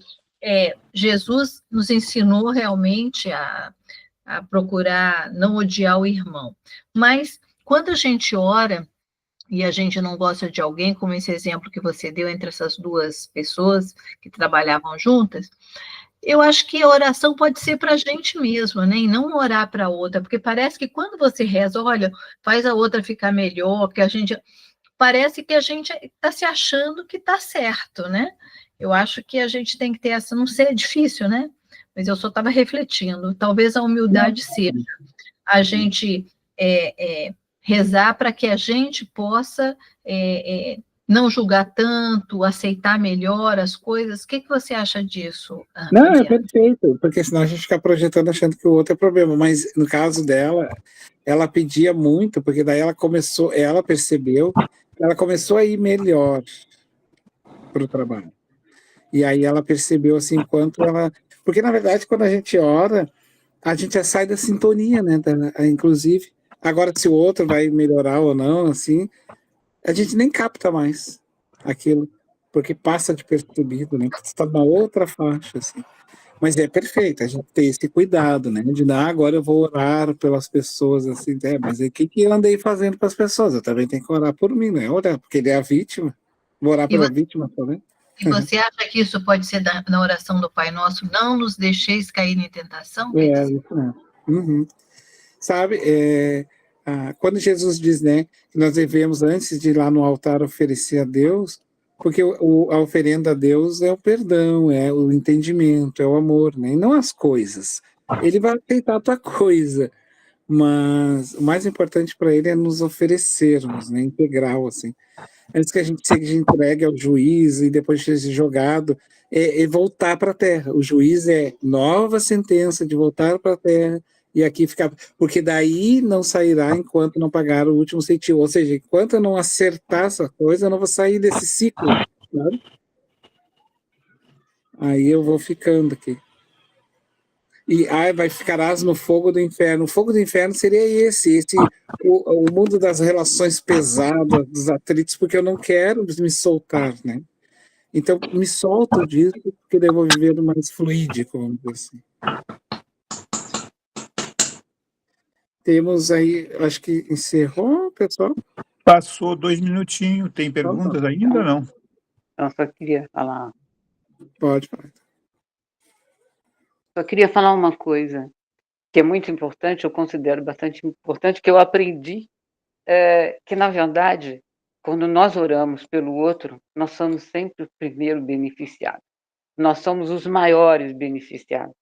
Jesus nos ensinou realmente a procurar não odiar o irmão. Mas, quando a gente ora, e a gente não gosta de alguém, como esse exemplo que você deu entre essas duas pessoas que trabalhavam juntas, eu acho que a oração pode ser para a gente mesmo, né? E não orar para a outra, porque parece que quando você reza, olha, faz a outra ficar melhor, porque a gente parece que a gente está se achando que está certo, né? Eu acho que a gente tem que ter essa, não sei, é difícil, né? Mas eu só estava refletindo. Talvez a humildade seja a gente rezar para que a gente possa não julgar tanto, aceitar melhor as coisas. O que você acha disso, Não, é Fabiana? perfeito, porque senão a gente fica projetando achando que o outro é problema, mas no caso dela, ela pedia muito, porque daí ela percebeu, ela começou a ir melhor para o trabalho. E aí ela percebeu assim, quanto ela... Porque, na verdade, quando a gente ora, a gente já sai da sintonia, né? Inclusive, agora se o outro vai melhorar ou não, assim, a gente nem capta mais aquilo, porque passa de percebido, né? Está numa outra faixa, assim. Mas é perfeito, a gente tem esse cuidado, né? De agora eu vou orar pelas pessoas, assim, mas o que eu andei fazendo para as pessoas? Eu também tenho que orar por mim, né? Orar, porque ele é a vítima. Vou orar pela vítima também. E você acha que isso pode ser na oração do Pai Nosso, não nos deixeis cair em tentação? Isso mesmo. Uhum. Sabe, quando Jesus diz, né, que nós devemos, antes de ir lá no altar, oferecer a Deus, porque a oferenda a Deus é o perdão, é o entendimento, é o amor, né, e não as coisas. Ele vai aceitar a tua coisa, mas o mais importante para ele é nos oferecermos, né, integral, assim. Antes que a gente seja entregue ao juiz e depois seja jogado, é voltar para a terra. O juiz é nova sentença de voltar para a terra e aqui ficar, porque daí não sairá enquanto não pagar o último centavo. Ou seja, enquanto eu não acertar essa coisa, eu não vou sair desse ciclo, sabe? Aí eu vou ficando aqui. E vai ficarás no fogo do inferno. O fogo do inferno seria o mundo das relações pesadas, dos atritos, porque eu não quero me soltar, né? Então, me solto disso, porque daí eu vou viver mais fluídico, vamos dizer assim. Temos aí, acho que encerrou, pessoal? Passou 2 minutinhos. Tem perguntas ainda ou não? Eu só queria falar. Pode falar. Só queria falar uma coisa que é muito importante, eu considero bastante importante, que eu aprendi, que, na verdade, quando nós oramos pelo outro, nós somos sempre o primeiro beneficiado. Nós somos os maiores beneficiados,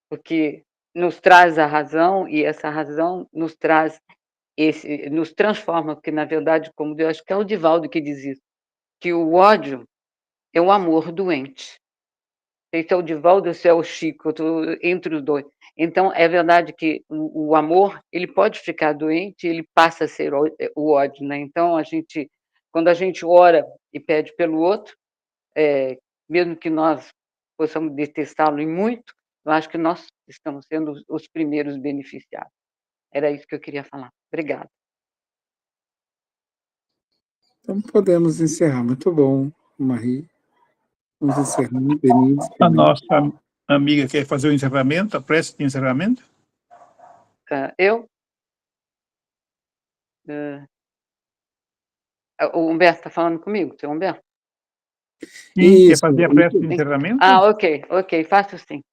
porque nos traz a razão, e essa razão nos traz nos transforma, porque, na verdade, como eu acho que é o Divaldo que diz isso, que o ódio é o amor doente. Se é o Divaldo ou se é o Chico, eu estou entre os dois. Então, é verdade que o amor, ele pode ficar doente, ele passa a ser o ódio, né? Então, quando a gente ora e pede pelo outro, mesmo que nós possamos detestá-lo em muito, eu acho que nós estamos sendo os primeiros beneficiados. Era isso que eu queria falar. Obrigada. Então, podemos encerrar. Muito bom, Marie. Vamos encerrar, Denise. A nossa amiga quer fazer o encerramento, a prece de encerramento? Eu? O Humberto está falando comigo, seu Humberto? Sim, quer fazer a prece de encerramento? Ok, faço sim.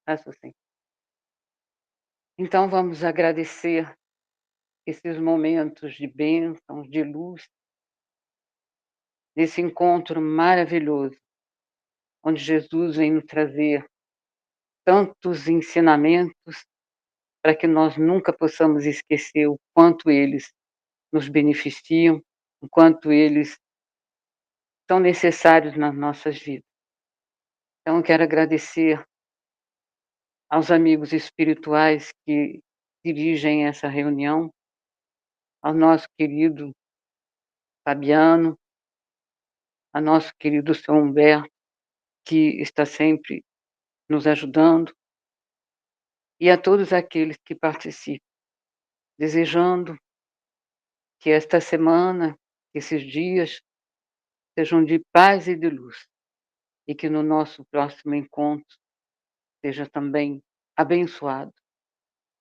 Então, vamos agradecer esses momentos de bênção, de luz, desse encontro maravilhoso, onde Jesus vem nos trazer tantos ensinamentos para que nós nunca possamos esquecer o quanto eles nos beneficiam, o quanto eles são necessários nas nossas vidas. Então, eu quero agradecer aos amigos espirituais que dirigem essa reunião, ao nosso querido Fabiano, ao nosso querido Sr. Humberto, que está sempre nos ajudando, e a todos aqueles que participam, desejando que esta semana, esses dias, sejam de paz e de luz, e que no nosso próximo encontro seja também abençoado,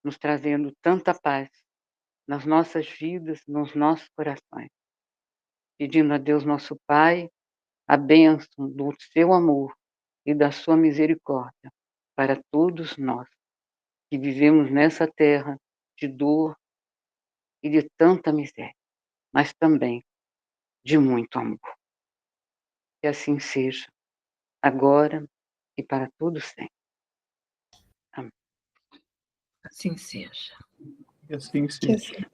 nos trazendo tanta paz nas nossas vidas, nos nossos corações. Pedindo a Deus, nosso Pai, a bênção do seu amor e da sua misericórdia para todos nós que vivemos nessa terra de dor e de tanta miséria, mas também de muito amor. Que assim seja, agora e para todos sempre. Amém. Assim seja. E assim Que seja. assim.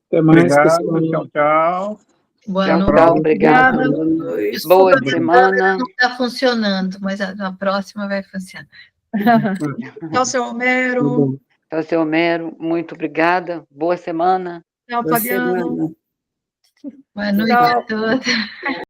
Até mais, Obrigado, pessoal. tchau, tchau. Boa Tchau, noite. tchau, obrigada. Boa noite. Boa Desculpa, semana. não está funcionando, mas a próxima vai funcionar. Tchau, seu Tá Homero. bom. Tchau, seu Homero, muito obrigada. Boa semana. Tchau, Boa Fabiano. semana. Boa noite Tchau. a todos.